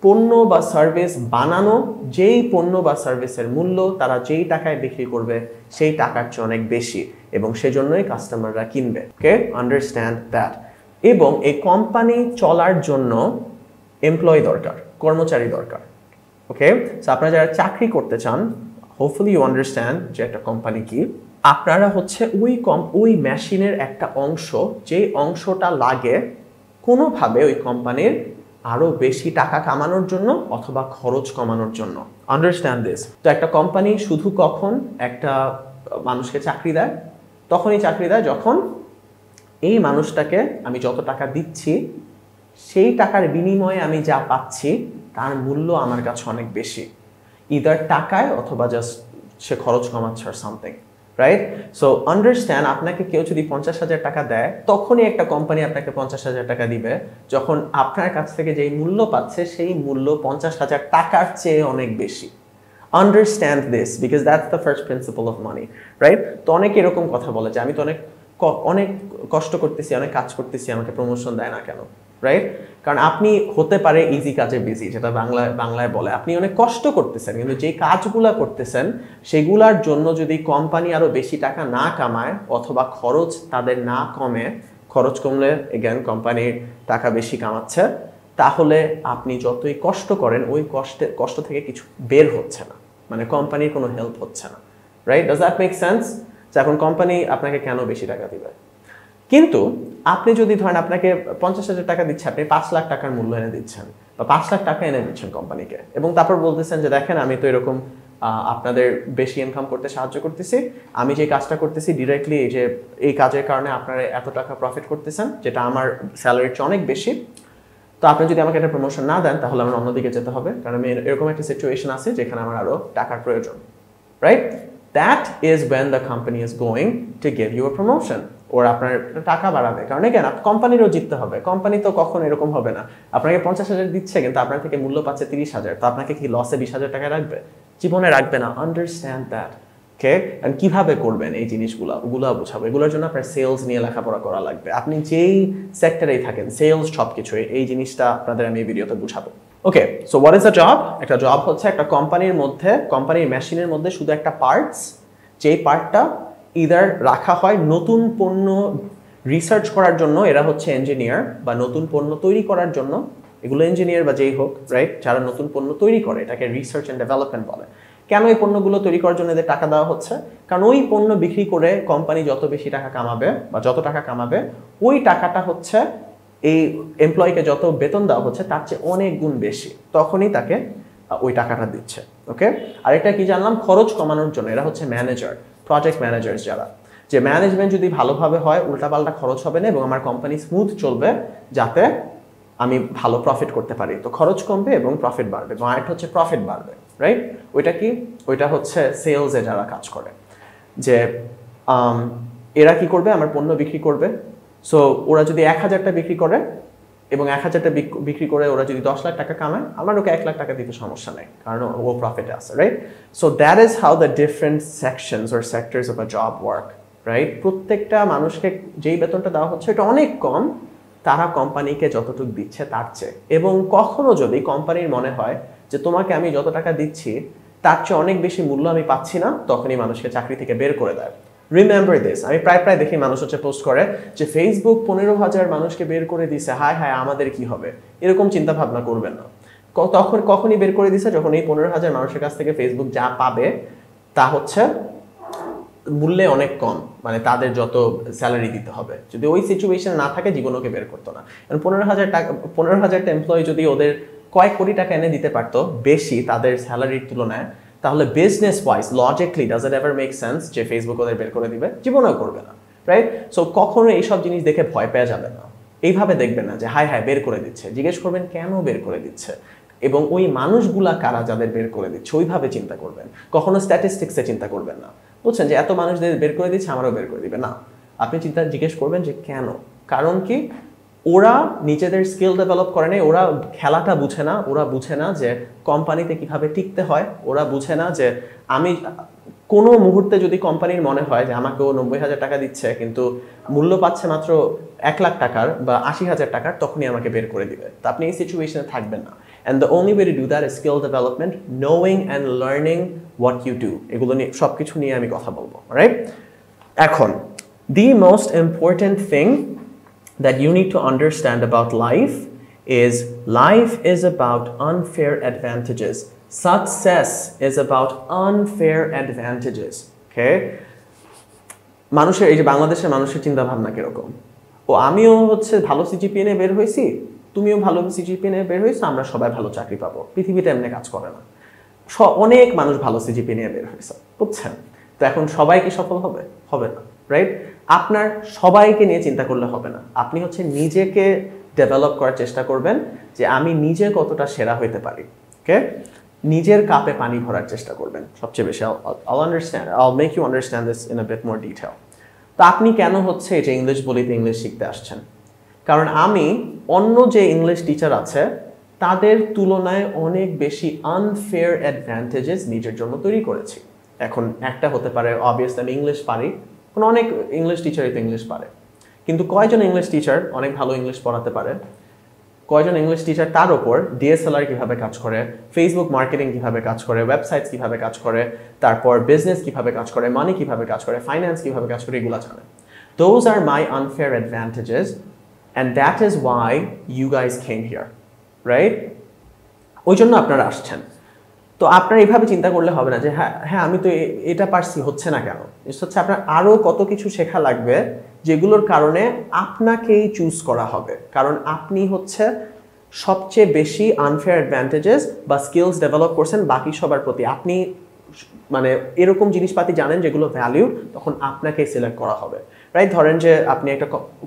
পণ্য বা সার্ভিস বানানো, যেই পণ্য বা সার্ভিসের মূল্য তারা যেই টাকায় বিক্রি করবে সেই টাকার চেয়ে অনেক বেশি, এবং সেজন্যই কাস্টমাররা কিনবে। ওকে, আন্ডারস্ট্যান্ড দ্যাট। এবং এই কোম্পানি চলার জন্য এমপ্লয়ি দরকার, কর্মচারী দরকার। ওকে, সো আপনারা যারা চাকরি করতে চান, হোপফুলি ইউ আন্ডারস্ট্যান্ড যে একটা কোম্পানি কি। আপনারা ওই মেশিনের একটা অংশ, যে অংশটা লাগে কোনোভাবে ওই কোম্পানির আরো বেশি টাকা কামানোর জন্য অথবা খরচ কমানোর জন্য। Understand this. তো একটা কোম্পানি শুধু কখন একটা মানুষকে চাকরি দেয়? তখনই চাকরি দেয় যখন এই মানুষটাকে আমি যত টাকা দিচ্ছি সেই টাকার বিনিময়ে আমি যা পাচ্ছি তার মূল্য আমার কাছে অনেক বেশি, ইদার টাকায় অথবা জাস্ট সে খরচ কমাচ্ছে আর সামথিং, রাইট? সো আন্ডারস্ট্যান্ড, আপনাকে কেউ যদি 50,000 টাকা দেয়, তখনই একটা কোম্পানি আপনাকে 50,000 টাকা দিবে যখন আপনার কাছ থেকে যেই মূল্য পাচ্ছে সেই মূল্য 50,000 টাকার চেয়ে অনেক বেশি। Understand this, because that's the first principle of money, right? তো অনেকে এরকম কথা বলে যে আমি তো অনেক কষ্ট করতেছি, অনেক কাজ করতেছি, আমাকে প্রমোশন দেয় না কেন, রাইট? কারণ আপনি হতে পারে ইজি কাজে বিজি, যেটা বাংলায় বলে, আপনি অনেক কষ্ট করতেছেন, কিন্তু যে কাজগুলা করতেছেন সেগুলার জন্য যদি কোম্পানি আরো বেশি টাকা না কামায় অথবা খরচ তাদের না কমে, খরচ কমলে এগেন কোম্পানির টাকা বেশি কামাচ্ছে, তাহলে আপনি যতই কষ্ট করেন ওই কষ্ট থেকে কিছু বের হচ্ছে না, মানে কোম্পানির কোনো হেল্প হচ্ছে না, right? Does that make sense? যে এখন কোম্পানি আপনাকে কেন বেশি টাকা দিবে? কিন্তু আপনি যদি ধরেন আপনাকে 50,000 টাকা দিচ্ছে, আপনি 5 লাখ টাকার মূল্য এনে দিচ্ছেন বা 5 লাখ টাকা এনে দিচ্ছেন কোম্পানিকে, এবং তারপর বলতেছেন যে দেখেন আমি তো এরকম আপনাদের বেশি ইনকাম করতে সাহায্য করতেছি, আমি যে কাজটা করতেছি ডিরেক্টলি এই কাজের কারণে আপনারা এত টাকা প্রফিট করতেছেন, যেটা আমার স্যালারির চেয়ে অনেক বেশি, তো আপনি যদি আমাকে একটা প্রমোশন না দেন তাহলে আমার অন্যদিকে যেতে হবে, কারণ আমি এরকম একটা সিচুয়েশন আছে যেখানে আমার আরো টাকার প্রয়োজন, right? That is when the company is going to give you a promotion. ওরা আপনার টাকা বাড়াবে, কারণ এখানে কোম্পানিরও জিততে হবে। কোম্পানি তো কখন এরকম হবে না, আপনাকে 50,000 দিচ্ছে কিন্তু আপনার থেকে মূল্য পাচ্ছে 30,000, তো আপনাকে কি লসে 20,000 টাকা রাখবে? জীবনে রাখবে না। Understand that. ওকে, এন্ড কিভাবে করবেন এই জিনিসগুলো, ওগুলো বোঝাবো। এগুলোর জন্য আপনার সেলস নিয়ে লেখাপড়া করা লাগবে। আপনি যেই সেক্টরেই থাকেন, সেলস সব কিছু, এই জিনিসটা আপনাদের আমি এই ভিডিওতে বুঝাবো। Okay, so what is a job? একটা জব হচ্ছে একটা কোম্পানির মধ্যে, কোম্পানির মেশিনের মধ্যে শুধু একটা পার্টস, যেই পার্টটা ইদার রাখা হয় নতুন পণ্য রিসার্চ করার জন্য, এরা হচ্ছে ইঞ্জিনিয়ার, বা নতুন পণ্য তৈরি করার জন্য, এগুলো ইঞ্জিনিয়ার বা যেই হোক, রাইট, যারা নতুন পণ্য তৈরি করে এটাকে রিসার্চ অ্যান্ড ডেভেলপমেন্ট বলে। কেন এই পণ্যগুলো তৈরি করার জন্য এদের টাকা দেওয়া হচ্ছে? কারণ ওই পণ্য বিক্রি করে কোম্পানি যত বেশি টাকা কামাবে বা যত টাকা কামাবে, ওই টাকাটা হচ্ছে এই এমপ্লয়িকে যত বেতন দেওয়া হচ্ছে তার চেয়ে অনেক গুণ বেশি, তখনই তাকে ওই টাকাটা দিচ্ছে। ওকে, আরেকটা কি জানলাম, খরচ কমানোর জন্য এরা হচ্ছে ম্যানেজার, প্রজেক্ট ম্যানেজার, যারা যে ম্যানেজমেন্ট যদি ভালোভাবে হয় উল্টাপাল্টা খরচ হবে না এবং আমার কোম্পানি স্মুথ চলবে, যাতে আমি ভালো প্রফিট করতে পারি। তো খরচ কমবে এবং প্রফিট বাড়বে, এবং আরেকটা হচ্ছে প্রফিট বাড়বে, রাইট? ওইটা কি? ওইটা হচ্ছে সেলসে যারা কাজ করে, যে এরা কি করবে, আমার পণ্য বিক্রি করবে। সো ওরা যদি 1,000টা বিক্রি করে এবং 1,000টা বিক্রি করে ওরা যদি 10 লাখ টাকা কামায়, আমার ওকে 1 লাখ টাকা দিতে সমস্যা নেই, কারণ ও প্রফিটে আছে, right? So that is how the different sections or sectors of a job work, right? প্রত্যেকটা মানুষকে যেই বেতনটা দেওয়া হচ্ছে এটা অনেক কম তারা কোম্পানিকে যতটুকু দিচ্ছে তার চেয়ে। এবং কখনো যদি কোম্পানির মনে হয় যে তোমাকে আমি যত টাকা দিচ্ছি তার চেয়ে অনেক বেশি মূল্য আমি পাচ্ছি না, তখনই মানুষকে চাকরি থেকে বের করে দেয়। Remember this. আমি প্রায় দেখি মানুষ হচ্ছে পোস্ট করে যে ফেসবুক 15,000 মানুষকে বের করে দিছে, হায় হায় আমাদের কি হবে। এরকম চিন্তা ভাবনা করবেন না। কখনই বের করে দিছে যখন এই 15,000 মানুষের কাছ থেকে ফেসবুক যা পাবে টা হচ্ছে মূল্যে অনেক কম, মানে তাদের যত স্যালারি দিতে হবে। যদি ওই সিচুয়েশন না থাকে জীবনকে বের করতো না। কারণ 15,000টা এমপ্লয়ি যদি ওদের কয়েক কোটি টাকা এনে দিতে পারতো বেশি তাদের স্যালারির তুলনায়, তাহলে business wise logically does it ever make sense যে ফেসবুক ওদের বের করে দিবে? জীবনেও করবে না, রাইট? সো কখনো এইসব জিনিস দেখে ভয় পেয়ে যাবে না। এইভাবে দেখবেন না যে হায় হায় বের করে দিচ্ছে, জিজ্ঞেস করবেন কেন বের করে দিচ্ছে এবং ওই মানুষগুলা কারা যাদের বের করে দিচ্ছে, ওইভাবে চিন্তা করবেন। কখনো স্ট্যাটিস্টিক্সে চিন্তা করবেন না, বুঝছেন, যে এত মানুষদের বের করে দিচ্ছে আমারও বের করে দিবে না। আপনি জিজ্ঞেস করবেন যে কেন, কারণ কি ওরা নিজেদের স্কিল ডেভেলপ করে নেই, ওরা খেলাটা বুঝে না, ওরা বুঝে না যে কোম্পানিতে কিভাবে টিকতে হয়, ওরা বুঝে না যে আমি কোনো মুহূর্তে যদি কোম্পানির মনে হয় যে আমাকেও 90,000 টাকা দিচ্ছে কিন্তু মূল্য পাচ্ছে মাত্র 1 লাখ টাকার বা 80,000 টাকার, তখনই আমাকে বের করে দিবে। তো আপনি এই সিচুয়েশনে থাকবেন না। And the only way to do that is skill development, knowing and learning what you do. এগুলো নিয়ে সবকিছু নিয়ে আমি কথা বলবো, রাইট? এখন the most important thing that you need to understand about life is about unfair advantages. Success is about unfair advantages. Okay? মানুষের এই যে বাংলাদেশের মানুষের চিন্তা ভাবনা কিরকম, ও আমিও হচ্ছে ভালো সিজিপিএ নিয়ে বের হয়েছি, তুমিও ভালো সিজিপিএ নিয়ে বের হয়েছো, আমরা সবাই ভালো চাকরি পাবো। পৃথিবীতে এমনি কাজ করে না। অনেক মানুষ ভালো সিজিপিএ নিয়ে বের হয়েছে, বুঝছেন? তো এখন সবাই কি সফল হবে? হবে না, রাইট? আপনার সবাইকে নিয়ে চিন্তা করলে হবে না। আপনি হচ্ছে নিজেকে ডেভেলপ করার চেষ্টা করবেন যে আমি নিজে কতটা সেরা হইতে পারি। ওকে, নিজের কাপে পানি ভরার চেষ্টা করবেন সবচেয়ে বেশি। I'll make you understand this in a bit more detail. তো আপনি কেন হচ্ছে যে ইংলিশ বলিতে ইংলিশ শিখতে আসছেন? কারণ আমি অন্য যে ইংলিশ টিচার আছে তাদের তুলনায় অনেক বেশি আনফেয়ার অ্যাডভান্টেজেস নিজের জন্য তৈরি করেছি। এখন একটা হতে পারে অবভিয়াসলি আমি ইংলিশ পারি, অনেক ইংলিশ টিচারই তো ইংলিশ পারে, কিন্তু কয়জন ইংলিশ টিচার অনেক ভালো ইংলিশ পড়াতে পারে? কয়জন ইংলিশ টিচার তার উপর ডিএসএলআর কিভাবে কাজ করে, ফেসবুক মার্কেটিং কিভাবে কাজ করে, ওয়েবসাইটস কিভাবে কাজ করে, তারপর বিজনেস কিভাবে কাজ করে, মানি কিভাবে কাজ করে, ফাইন্যান্স কিভাবে কাজ করে, এগুলো জানে। Those are my unfair advantages and that is why you guys came here, right? ওই জন্য আপনারা আসছেন। তো আপনারা এইভাবে চিন্তা করলে হবে না যে হ্যাঁ আমি তো এটা পারছি, হচ্ছে না কেন। হচ্ছে আপনার আরও কত কিছু শেখা লাগবে যেগুলোর কারণে আপনাকেই চুজ করা হবে, কারণ আপনি হচ্ছে সবচেয়ে বেশি আনফেয়ার অ্যাডভান্টেজেস বা স্কিলস ডেভেলপ করছেন বাকি সবার প্রতি। আপনি মানে এরকম জিনিসপাতি জানেন যেগুলো ভ্যালিউ, তখন আপনাকে সিলেক্ট করা হবে, রাইট? ধরেন যে আপনি একটা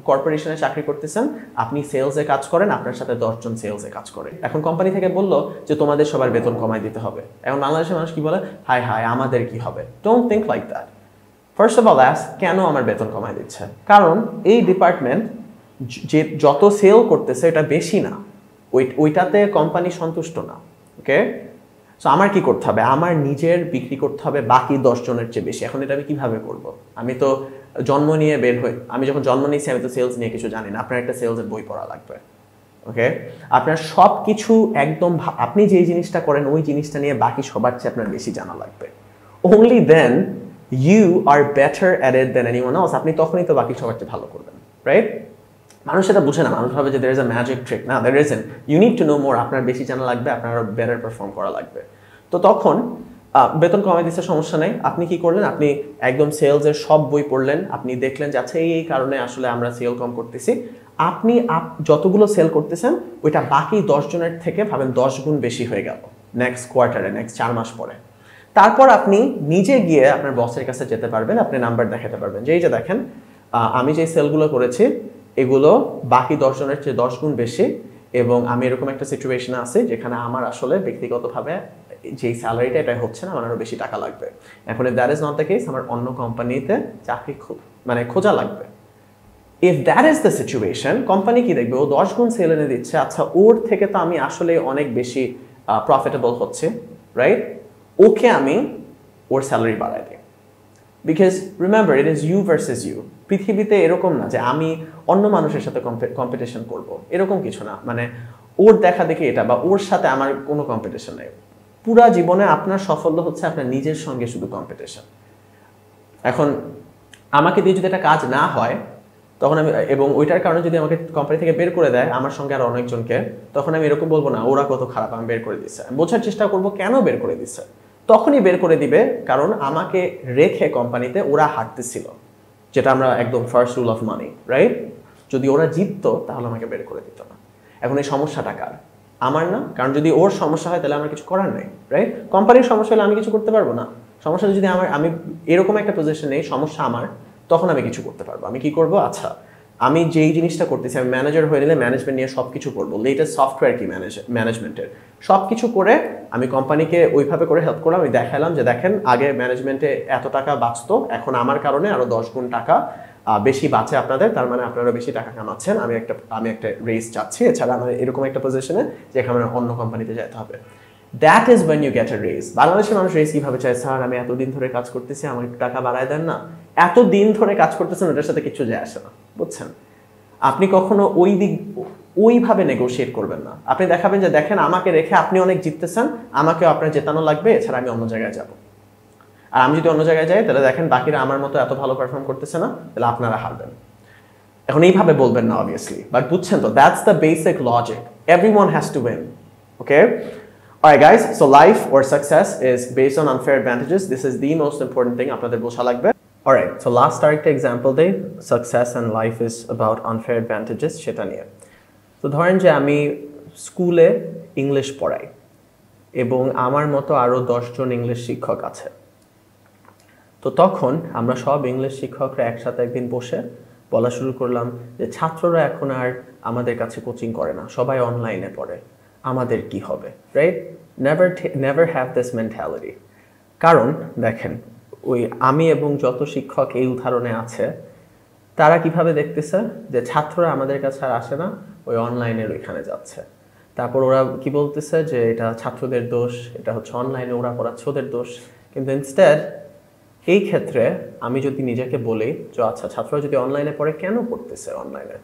কর্পোরেশনে চাকরি করতেছেন, আপনি সেলসে কাজ করেন, আপনার সাথে 10 জন সেলসে কাজ করে। এখন কোম্পানি থেকে বললো যে তোমাদের সবার বেতন কমাই দিতে হবে। এখন বাংলাদেশের মানুষ কি বলে, হায় হায় আমাদের কি হবে? Don't think like that. First of all ask কেন আমার বেতন কমায় দিচ্ছে, কারণ এই ডিপার্টমেন্ট যে যত সেল করতেছে এটা বেশি না, ওইটাতে কোম্পানি সন্তুষ্ট না। ওকে, সো আমার কি করতে হবে, আমার নিজের বিক্রি করতে হবে বাকি 10 জনের চেয়ে বেশি। এখন এটা আমি কিভাবে করব, আমি তো জন্ম নিয়ে বের হই, আমি যখন জন্ম নিয়েছি আমি তো সেলস নিয়ে কিছু জানি না, আপনার একটা সেলসের বই পড়া লাগবে। ওকে, আপনার সব কিছু একদম আপনি যেই জিনিসটা করেন ওই জিনিসটা নিয়ে বাকি সবার চেয়ে আপনার বেশি জানা লাগবে। only then you are better at it than anyone else, আপনি তখনই তো বাকি সবার চেয়ে ভালো করবেন, রাইট? মানুষ এটা বুঝে না, মানুষ ভাবে যে there is a magic trick, না there isn't, you need to know more, আপনার বেশি জানা লাগবে, আপনার আরো বেটার পারফর্ম করা লাগবে। তো তখন বেতন কমাই দিচ্ছে, সমস্যা নেই, আপনি কি করলেন, আপনি একদম সেলসের সব বই পড়লেন, আপনি দেখলেন যে আচ্ছা এই কারণে আসলে আমরা সেল কম করতেছি, আপনি যতগুলো সেল করতেছেন ওইটা বাকি 10 জনের থেকে ভাবেন 10 গুণ বেশি হয়ে গেল নেক্সট কোয়ার্টারে, নেক্সট 4 মাস পরে। তারপর আপনি নিজে গিয়ে আপনার বসের কাছে যেতে পারবেন, আপনি নাম্বার দেখাতে পারবেন যে এই যে দেখেন আমি যে সেলগুলো করেছি এগুলো বাকি 10 জনের চেয়ে 10 গুণ বেশি, এবং আমি এরকম একটা সিচুয়েশনে আছি যেখানে আমার আসলে ব্যক্তিগতভাবে যেই স্যালারিটা এটা হচ্ছে না, আমার আরও বেশি টাকা লাগবে। এখন if that is not the case, আমার অন্য কোম্পানিতে চাকরি খোঁজা লাগবে। If that is the situation, company কি দেখবে, ও 10 গুণ সেল এনে দিচ্ছে, আচ্ছা ওর থেকে তো আমি আসলে অনেক বেশি প্রফিটেবল হচ্ছে, রাইট? ওকে আমি ওর স্যালারি বাড়াই দিই। Because remember it is you versus you. পৃথিবীতে এরকম না যে আমি অন্য মানুষের সাথে কম্পিটিশন করব, এরকম কিছু না। মানে ওর দেখা দেখি এটা, বা ওর সাথে আমার কোনো কম্পিটিশন নেই। পুরা জীবনে আপনার সাফল্য হচ্ছে আপনার নিজের সঙ্গে শুধু কম্পিটিশন। এখন আমাকে দিয়ে যদি একটা কাজ না হয় তখন আমি, এবং ওইটার কারণে যদি আমাকে কোম্পানি থেকে বের করে দেয় আমার সঙ্গে আরো অনেকজনকে, তখন আমি এরকম বলবো না ওরা কত খারাপ, আমি বের করে দিচ্ছে। আমি বোঝার চেষ্টা করবো কেন বের করে দিচ্ছে। তখনই বের করে দিবে কারণ আমাকে রেখে কোম্পানিতে ওরা হারতেছিল, যেটা আমরা একদম first rule of money, right? যদি ওরা জিততো তাহলে আমাকে বের করে দিত না। এখন এই সমস্যাটা কার? আমার না, কারণ যদি ওর সমস্যা হয় তাহলে আমার কিছু করার নেই, রাইট? কোম্পানির সমস্যা হলে আমি কিছু করতে পারবো না। সমস্যা যদি আমি এরকম একটা পজিশন নেই, সমস্যা আমার, তখন আমি কিছু করতে পারবো। আমি কি করব, আচ্ছা আমি যেই জিনিসটা করতেছি, আমি ম্যানেজার হয়ে নিলে ম্যানেজমেন্ট নিয়ে সব কিছু করবো, লেটেস্ট সফটওয়্যার কি ম্যানেজমেন্টের সব কিছু করে আমি কোম্পানিকে ওইভাবে করে হেল্প করলাম। আমি দেখালাম যে দেখেন আগে ম্যানেজমেন্টে এত টাকা বাঁচতো, এখন আমার কারণে আরো 10 গুণ টাকা বেশি বাঁচে আপনাদের, তার মানে আপনারা বেশি টাকা কামাচ্ছেন, আমি একটা রেস চাচ্ছি। এছাড়া আমার এরকম একটা পজিশনে যেখানে অন্য কোম্পানিতে যেতে হবে। That is when you get a race. বাংলাদেশের মানুষ রেস কিভাবে চায়, স্যার আমি এতদিন ধরে কাজ করতেছি আমার টাকা বাড়ায় দেন না। এতদিন ধরে কাজ করতেছেন ওটার সাথে কিছু যায় আসে না, বুঝছেন? আপনি কখনো ওইভাবে নেগোশিয়েট করবেন না। আপনি দেখাবেন যে দেখেন আমাকে রেখে আপনি অনেক জিততেছেন, আমাকেও আপনার জেতানো লাগবে, এছাড়া আমি অন্য জায়গায় যাব। আর আমি যদি অন্য জায়গায় যাই তাহলে দেখেন বাকিরা আমার মতো এত ভালো পারফর্ম করতেছে না, তাহলে আপনারা হারবেন। এখন এইভাবে বলবেন না অবভিয়াসলি, বাট বুঝছেন তো, that's the basic logic. Everyone has to win, okay? Alright guys, so life or success is based on unfair advantages. This is the most important thing আপনাদের বোঝা লাগবে। Alright, so last আরেকটা example দেই, success and life is about unfair advantages, সেটা নিয়ে। তো ধরেন যে আমি স্কুলে ইংলিশ পড়াই এবং আমার মতো আরো 10 জন ইংলিশ শিক্ষক আছে। তো তখন আমরা সব ইংলিশ শিক্ষকরা একসাথে একদিন বসে বলা শুরু করলাম যে ছাত্ররা এখন আর আমাদের কাছে কোচিং করে না, সবাই অনলাইনে পড়ে, আমাদের কি হবে, right? Never have this mentality. কারণ দেখেন ওই আমি এবং যত শিক্ষক এই উদাহরণে আছে তারা কিভাবে দেখতেছে যে ছাত্ররা আমাদের কাছে আর আসে না, ওই অনলাইনের ওইখানে যাচ্ছে। তারপর ওরা কি বলতেছে যে এটা ছাত্রদের দোষ, এটা হচ্ছে অনলাইনে ওরা পড়াচ্ছে ওদের দোষ। কিন্তু ইনস্টেড এই ক্ষেত্রে আমি যদি নিজেকে বলি যে আচ্ছা ছাত্ররা যদি অনলাইনে পড়ে, কেন পড়তেছে অনলাইনে,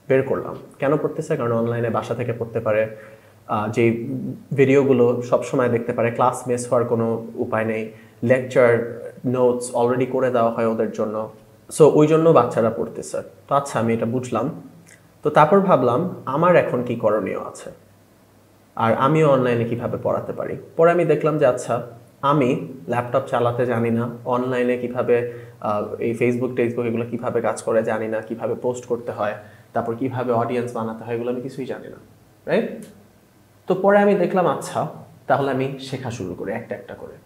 বের করলাম কেন পড়তেছে, কারণ অনলাইনে বাসা থেকে পড়তে পারে, যে ভিডিওগুলো সবসময় দেখতে পারে, ক্লাস মিস হওয়ার কোনো উপায় নেই, লেকচার নোটস অলরেডি করে দেওয়া হয় ওদের জন্য, সো ওই জন্য বাচ্চারা পড়তেছে। তো আচ্ছা আমি এটা বুঝলাম। তো তারপর ভাবলাম আমার এখন কি করণীয় আছে আর আমিও অনলাইনে কিভাবে পড়াতে পারি। পরে আমি দেখলাম যে আচ্ছা আমি ল্যাপটপ চালাতে জানি না, অনলাইনে কিভাবে এই ফেসবুক এগুলো কিভাবে কাজ করে জানি না, কিভাবে পোস্ট করতে হয়, তারপর কিভাবে অডিয়েন্স বানাতে হয়, এগুলো আমি কিছুই জানি না, রাইট? তো পরে আমি দেখলাম আচ্ছা তাহলে আমি শেখা শুরু করি একটা একটা করে।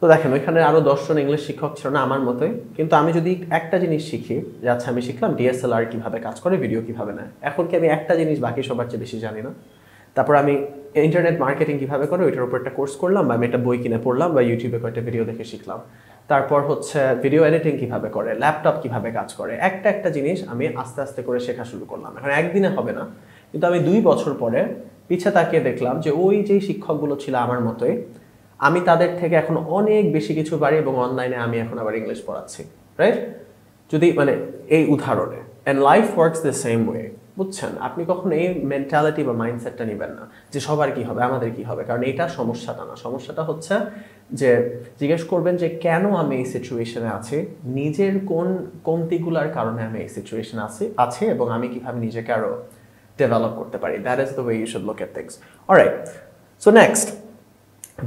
তো দেখেন ওইখানে আরো 10 জন ইংলিশ শিক্ষক ছিল না আমার মতোই, কিন্তু আমি যদি একটা জিনিস শিখি যে আচ্ছা আমি শিখলাম ডিএসএলআর কিভাবে কাজ করে, ভিডিও কিভাবে নেয়, এখন কি আমি একটা জিনিস বাকি সবার চেয়ে বেশি জানি না? তারপর আমি ইন্টারনেট মার্কেটিং কিভাবে করে ওইটার উপর একটা কোর্স করলাম, বা আমি একটা বই কিনে পড়লাম, বা ইউটিউবে কয়েকটা ভিডিও দেখে শিখলাম। তারপর হচ্ছে ভিডিও এডিটিং কিভাবে করে, ল্যাপটপ কিভাবে কাজ করে, একটা একটা জিনিস আমি আস্তে আস্তে করে শেখা শুরু করলাম। এখন একদিনে হবে না, কিন্তু আমি 2 বছর পরে পিছে তাকিয়ে দেখলাম যে ওই যেই শিক্ষকগুলো ছিল আমার মতোই, আমি তাদের থেকে এখন অনেক বেশি কিছু পারি এবং অনলাইনে আমি এখন আবার ইংলিশ পড়াচ্ছি, রাইট? যদি মানে এই উদাহরণে, and life works the same way, বুঝছেন? আপনি কখনো এই মেন্টালিটি বা মাইন্ডসেটটা নেবেন না যে সবার কি হবে, আমাদের কি হবে, কারণ এটা সমস্যাটা না। সমস্যাটা হচ্ছে যে জিজ্ঞেস করবেন যে কেন আমি এই সিচুয়েশনে আছি, নিজের কোন কমতিগুলোর কারণে আমি এই সিচুয়েশনে আছি এবং আমি কিভাবে নিজেকে আরো ডেভেলপ করতে পারি। That is the way you should look at things. Alright, so next,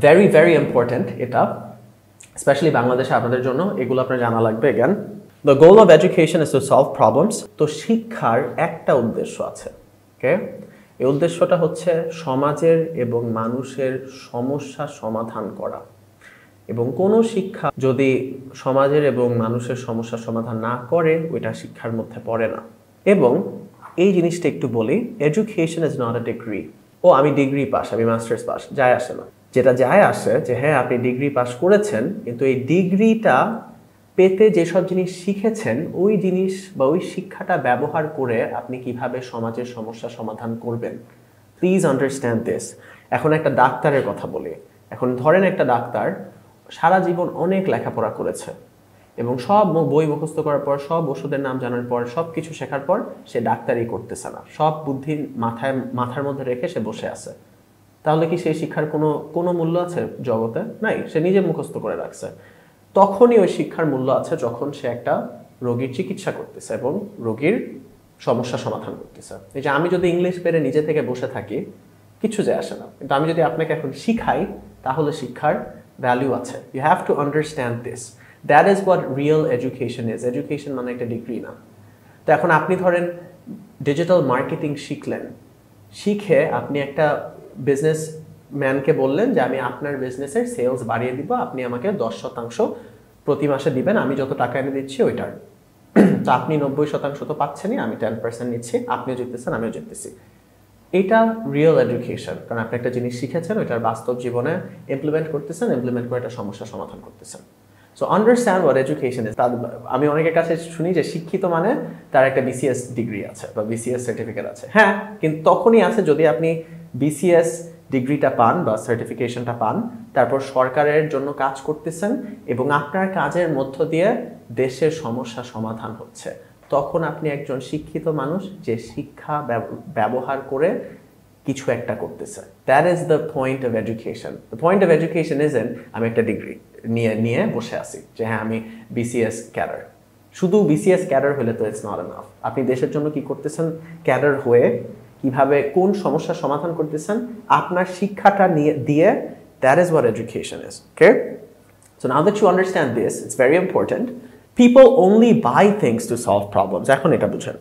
very very important, এটা স্পেশালি বাংলাদেশে আপনাদের জন্য এগুলো আপনার জানা লাগবে। Again, the goal of education is to solve problems. তো শিক্ষার একটা উদ্দেশ্য আছে, ওকে? এই উদ্দেশ্যটা হচ্ছে সমাজের এবং মানুষের সমস্যা সমাধান করা। এবং কোনো শিক্ষা যদি সমাজের এবং মানুষের সমস্যার সমাধান না করে, ওইটা শিক্ষার মধ্যে পড়ে না। এবং এই জিনিসটা একটু বলি, education is not a degree. ও আমি ডিগ্রি পাস, আমি মাস্টার্স পাস, যায় আসে না। যেটা যায় আসে যে হ্যাঁ আপনি ডিগ্রি পাস করেছেন, কিন্তু এই ডিগ্রিটা পেতে যেসব জিনিস শিখেছেন, ওই জিনিস বা ওই শিক্ষাটা ব্যবহার করে আপনি কিভাবে সমাজের সমস্যা সমাধান করবেন। Please understand this. এখন একটা ডাক্তারের কথা বলি। এখন ধরেন একটা ডাক্তার সারা জীবন অনেক লেখাপড়া করেছে এবং সব বই মুখস্থ করার পর, সব ওষুধের নাম জানার পর, সব কিছু শেখার পর সে ডাক্তারি করতেছে না, সব বুদ্ধি মাথার মধ্যে রেখে সে বসে আছে। তাহলে কি সেই শিক্ষার কোনো মূল্য আছে জগতে? নাই, সে নিজে মুখস্থ করে রাখছে। তখনই ওই শিক্ষার মূল্য আছে যখন সে একটা রোগীর চিকিৎসা করতেছে এবং রোগীর সমস্যা সমাধান করতেছে। এই যে আমি যদি ইংলিশ পেরে নিজে থেকে বসে থাকি, কিছু যায় আসে না, কিন্তু আমি যদি আপনাকে এখন শিখাই, তাহলে শিক্ষার ভ্যালু আছে। You have to understand this. That is what real education is. Education মানে একটা ডিগ্রি না। তো এখন আপনি ধরেন ডিজিটাল মার্কেটিং শিখলেন, শিখে আপনি একটা বিজনেস ম্যানকে বললেন যে আমি আপনার বিজনেসের সেলস বাড়িয়ে দিব, আপনি আমাকে 10% প্রতি মাসে দিবেন, আমি যত টাকা এনে দিচ্ছি ওইটার। তো আপনি 90% তো পাচ্ছেনই, আমি 10% নিচ্ছি, আপনিও জিততেছেন, আমিও জিততেছি। এটা রিয়েল এডুকেশন, কারণ আপনি একটা জিনিস শিখেছেন, ওইটার বাস্তব জীবনে ইমপ্লিমেন্ট করতেছেন, ইমপ্লিমেন্ট করে একটা সমস্যার সমাধান করতেছেন। So understand what education is. আমি অনেকের কাছে শুনি যে শিক্ষিত মানে তার একটা বিসিএস ডিগ্রি আছে বা বিসিএস সার্টিফিকেট আছে। হ্যাঁ, কিন্তু তখনই আছে যদি আপনি বিসিএস ডিগ্রিটা পান বা সার্টিফিকেশনটা পান, তারপর সরকারের জন্য কাজ করতেছেন এবং আপনার কাজের মধ্য দিয়ে দেশের সমস্যা সমাধান হচ্ছে, তখন আপনি একজন শিক্ষিত মানুষ যে শিক্ষা ব্যবহার করে কিছু একটা করতেছে। That is the point of education. The point of education isn't আমি একটা ডিগ্রি নিয়ে বসে আছি যে হ্যাঁ আমি বিসিএস ক্যাডার। শুধু বিসিএস ক্যাডার হলে তো ইটস নট এনাফ। আপনি দেশের জন্য কি করতেছেন ক্যাডার হয়ে, কিভাবে কোন সমস্যার সমাধান করতেছেন আপনার শিক্ষাটা দিয়ে, that is what education is. Okay, so now that you understand this, it's very important. People only buy things to solve problems. এখন এটা বুঝেন,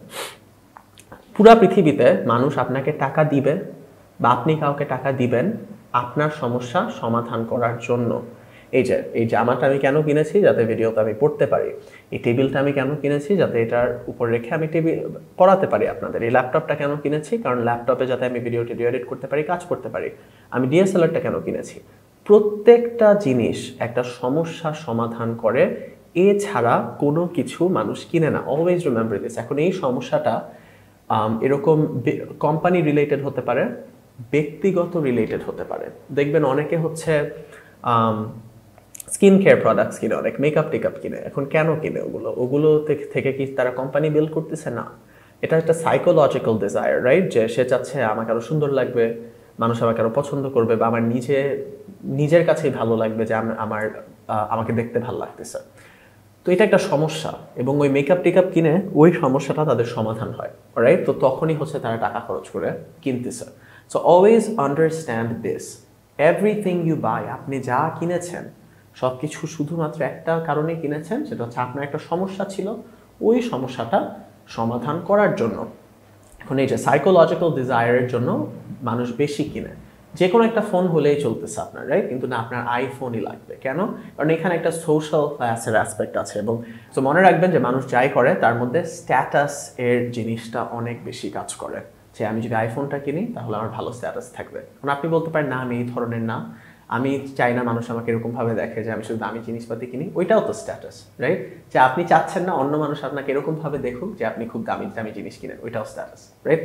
পুরা পৃথিবীতে মানুষ আপনাকে টাকা দিবে বা আপনি কাউকে টাকা দিবেন আপনার সমস্যা সমাধান করার জন্য। এই জামাটা আমি কেন কিনেছি? যাতে ভিডিওতে আমি পড়তে পারি। এই টেবিলটা আমি কেন কিনেছি? যাতে এটার উপর রেখে আমি পড়াতে পারি আপনাদের। এই ল্যাপটপটা কেন কিনেছি? কারণ ল্যাপটপে যাতে আমি ভিডিও এডিট করতে পারি, কাজ করতে পারি। আমি ডিএসএলআরটা কেন কিনেছি? প্রত্যেকটা জিনিস একটা সমস্যা সমাধান করে, এছাড়া কোনো কিছু মানুষ কিনে না। Always remember this. এখন এই সমস্যাটা এরকম কোম্পানি রিলেটেড হতে পারে, ব্যক্তিগত রিলেটেড হতে পারে। দেখবেন অনেকে হচ্ছে স্কিন কেয়ার প্রোডাক্টস কিনে, অনেক মেকআপ টেকআপ কিনে। এখন কেন কিনে ওগুলো থেকে কি তারা কোম্পানি বিল্ড করতেছে? না, এটা একটা সাইকোলজিক্যাল ডিজায়ার, রাইট? যে সে চাচ্ছে আমাকে আরো সুন্দর লাগবে, মানুষ আমাকে আরো পছন্দ করবে, বা আমার নিজের কাছেই ভালো লাগবে যে আমাকে দেখতে ভালো লাগতেছে। তো এটা একটা সমস্যা এবং ওই মেকআপ টেকআপ কিনে ওই সমস্যাটা তাদের সমাধান হয়, রাইট? তো তখনই হচ্ছে তারা টাকা খরচ করে কিনতেছে। So always understand this, everything you buy, আপনি যা কিনেছেন সব কিছু শুধুমাত্র একটা কারণে কিনেছেন, সেটা হচ্ছে আপনার একটা সমস্যা ছিল, ওই সমস্যাটা সমাধান করার জন্য। এখন এই যে সাইকোলজিক্যাল ডিজায়ারের জন্য মানুষ বেশি কিনে। যে কোনো একটা ফোন হলেই চলতেছে আপনার, রাইট? কিন্তু না, আপনার আইফোনই লাগবে। কেন? কারণ এখানে একটা সোশ্যাল ক্লাসের অ্যাসপেক্ট আছে। এবং তো মনে রাখবেন যে মানুষ যাই করে তার মধ্যে স্ট্যাটাস এর জিনিসটা অনেক বেশি কাজ করে। যে আমি যদি আইফোনটা কিনি তাহলে আমার ভালো স্ট্যাটাস থাকবে। কারণ আপনি বলতে পারেন না আমি এই ধরনের না, আমি চাই না মানুষ আমাকে এরকমভাবে দেখে যে আমি শুধু দামি জিনিসপাতি কিনি, ওইটাও তো স্ট্যাটাস, রাইট? যে আপনি চাচ্ছেন না অন্য মানুষ আপনাকে এরকমভাবে দেখুক যে আপনি খুব দামি দামি জিনিস কিনেন, ওইটাও status, right?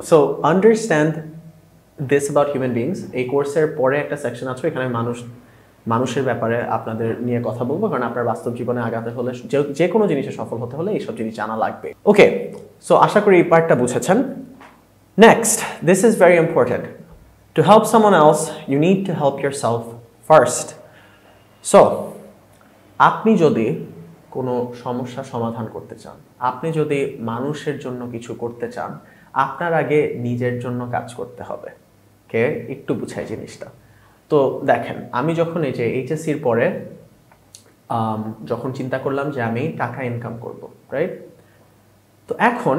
So understand this about human beings. এই কোর্সের পরে একটা সেকশন আছে, এখানে মানুষের ব্যাপারে আপনাদের নিয়ে কথা বলবো, কারণ আপনার বাস্তব জীবনে আগাতে হলে, যে কোনো জিনিসে সফল হতে হলে এইসব জিনিস জানা লাগবে। ওকে, সো আশা করি এই পার্টটা বুঝেছেন। Next, this is very important. To help someone else, you need to help yourself first. So, আপনি যদি কোনো সমস্যা সমাধান করতে চান, আপনি যদি মানুষের জন্য কিছু করতে চান, আপনার আগে নিজের জন্য কাজ করতে হবে। ওকে, একটু বুঝাই জিনিসটা। তো দেখেন, আমি যখন এই যে এইচএসসির পরে যখন চিন্তা করলাম যে আমি টাকা ইনকাম করব, রাইট? তো এখন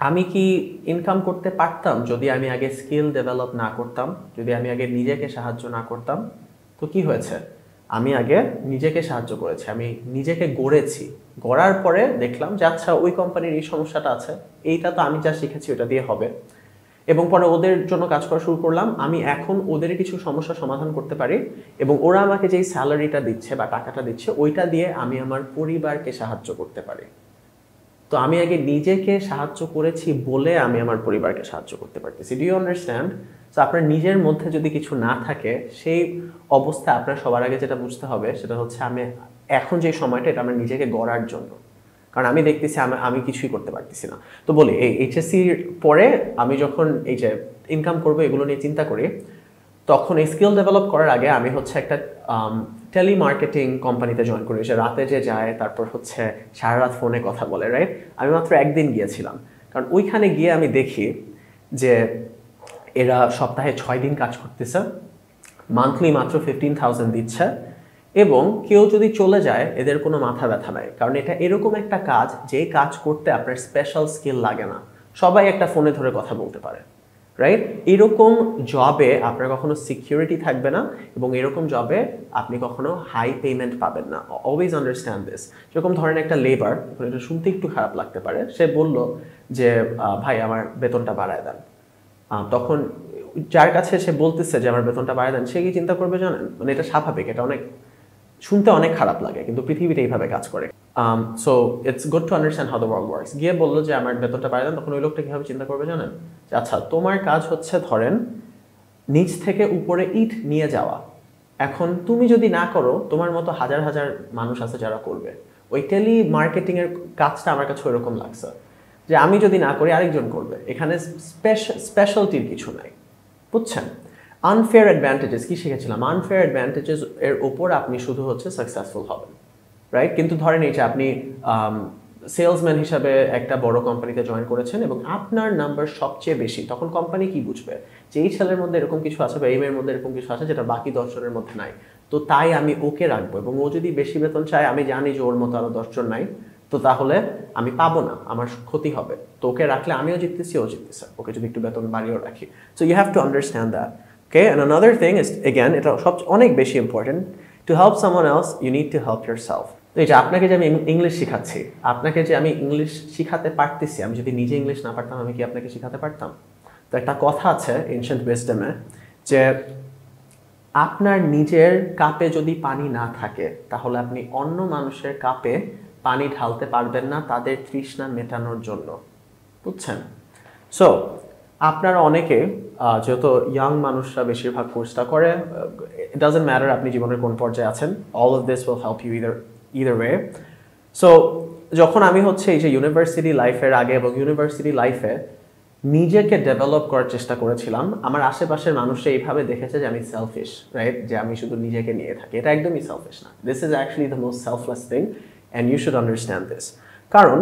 আমি কি ইনকাম করতে পারতাম যদি আমি আগে স্কিল ডেভেলপ না করতাম, যদি আমি আগে নিজেকে সাহায্য না করতাম? তো কি হয়েছে, আমি আগে নিজেকে সাহায্য করেছি, আমি নিজেকে গড়েছি, গড়ার পরে দেখলাম যে আচ্ছা ওই কোম্পানির এই সমস্যাটা আছে, এইটা তো আমি যা শিখেছি ওটা দিয়ে হবে, এবং পরে ওদের জন্য কাজ করা শুরু করলাম। আমি এখন ওদের কিছু সমস্যা সমাধান করতে পারি, এবং ওরা আমাকে যেই স্যালারিটা দিচ্ছে বা টাকাটা দিচ্ছে ওইটা দিয়ে আমি আমার পরিবারকে সাহায্য করতে পারি। তো আমি আগে নিজেকে সাহায্য করেছি বলে আমি আমার পরিবারকে সাহায্য করতে পারতেছি। Do you understand? তো আপনার নিজের মধ্যে যদি কিছু না থাকে, সেই অবস্থা আপনার সবার আগে যেটা বুঝতে হবে সেটা হচ্ছে আমি এখন যে সময়টা এটা আমার নিজেকে গড়ার জন্য, কারণ আমি দেখতেছি আমি কিছুই করতে পারতেছি না। তো বলি, এই এইচএসসির পরে আমি যখন এই যে ইনকাম করবো এগুলো নিয়ে চিন্তা করি, তখন এই স্কিল ডেভেলপ করার আগে আমি হচ্ছে একটা টেলিমার্কেটিং কোম্পানিতে জয়েন করি, যে রাতে যে যায়, তারপর হচ্ছে সারা রাত ফোনে কথা বলে, রাইট? আমি মাত্র একদিন গিয়েছিলাম, কারণ ওইখানে গিয়ে আমি দেখি যে এরা সপ্তাহে 6 দিন কাজ করতেছে, মান্থলি মাত্র 15,000 দিচ্ছে, এবং কেউ যদি চলে যায় এদের কোনো মাথা ব্যথা নাই, কারণ এটা এরকম একটা কাজ যে কাজ করতে আপনার স্পেশাল স্কিল লাগে না, সবাই একটা ফোনে ধরে কথা বলতে পারে, রাইট? এরকম জবে আপনার কখনো সিকিউরিটি থাকবে না, এবং এরকম জবে আপনি কখনো হাই পেমেন্ট পাবেন না। Always understand this. যেরকম ধরেন একটা লেবার, এটা শুনতে একটু খারাপ লাগতে পারে, সে বলল যে ভাই আমার বেতনটা বাড়ায় দেন, তখন যার কাছে সে বলতেছে যে আমার বেতনটা বাড়ায় দেন, সে কি চিন্তা করবে জানেন? মানে এটা স্বাভাবিক, এটা অনেক শুনতে অনেক খারাপ লাগে, কিন্তু পৃথিবীতে এইভাবে কাজ করে। So it's good to understand how the world works. গিয়ে বললো যে আমার বেতনটা বাড়ায় দেন, তখন ওই লোকটা কীভাবে চিন্তা করবে জানেন? যে আচ্ছা তোমার কাজ হচ্ছে ধরেন নিচ থেকে উপরে ইট নিয়ে যাওয়া, এখন তুমি যদি না করো, তোমার মতো হাজার হাজার মানুষ আছে যারা করবে। ওই টেলি মার্কেটিংয়ের কাজটা আমার কাছে ওইরকম লাগছে, যে আমি যদি না করি আরেকজন করবে, এখানে স্পেশালিটির কিছু নাই, বুঝছেন? আনফেয়ার অ্যাডভান্টেজেস কি শিখেছিলাম? আনফেয়ার অ্যাডভান্টেজেস এর ওপর আপনি শুধু হচ্ছে সাকসেসফুল হবেন, রাইট? কিন্তু ধরেন এই যে আপনি সেলসম্যান হিসাবে একটা বড় কোম্পানিতে জয়েন করেছেন এবং আপনার নাম্বার সবচেয়ে বেশি, তখন কোম্পানি কি বুঝবে যে এই ছেলের মধ্যে এরকম কিছু আছে বা এই মেয়ের মধ্যে এরকম কিছু আছে যেটা বাকি 10 জনের মধ্যে নাই, তো তাই আমি ওকে রাখবো, এবং ও যদি বেশি বেতন চায়, আমি জানি যে ওর মতো আরো 10 জন নাই, তো তাহলে আমি পাবো না, আমার ক্ষতি হবে, তো ওকে রাখলে আমিও জিততেছি, ও জিততেছে, ওকে যদি একটু বেতন বাড়িয়েও রাখি। So you have to understand that. Okay, and another thing is, again, এটা অনেক বেশি important, to help someone else you need to help yourself. তো এই যে আপনাকে যে আমি ইংলিশ শিখাচ্ছি, আপনাকে যে আমি ইংলিশ শিখাতে পারতেছি, আমি যদি নিজে ইংলিশ না পারতাম আমি কি আপনাকে শিখাতে পারতাম? তো একটা কথা আছে এনশিয়েন্ট উইজডমে, যে আপনার নিজের কাপে যদি পানি না থাকে, তাহলে আপনি অন্য মানুষের কাপে পানি ঢালতে পারবেন না তাদের তৃষ্ণা মেটানোর জন্য, বুঝছেন? সো আপনারা অনেকে, যেহেতু ইয়াং মানুষরা বেশিরভাগ কোর্সটা করে, ইট ডাজন্ট ম্যাটার আপনি জীবনের কোন পর্যায়ে আছেন, all of this will help you either way. So যখন আমি হচ্ছে এই যে ইউনিভার্সিটি লাইফের আগে এবং ইউনিভার্সিটি লাইফে নিজেকে ডেভেলপ করার চেষ্টা করেছিলাম, আমার আশেপাশের মানুষরা এইভাবে দেখেছে যে আমি সেলফিশ, রাইট? যে আমি শুধু নিজেকে নিয়ে থাকি। এটা একদমই সেলফিশ না, this is actually the most selfless thing, and you should understand this. কারণ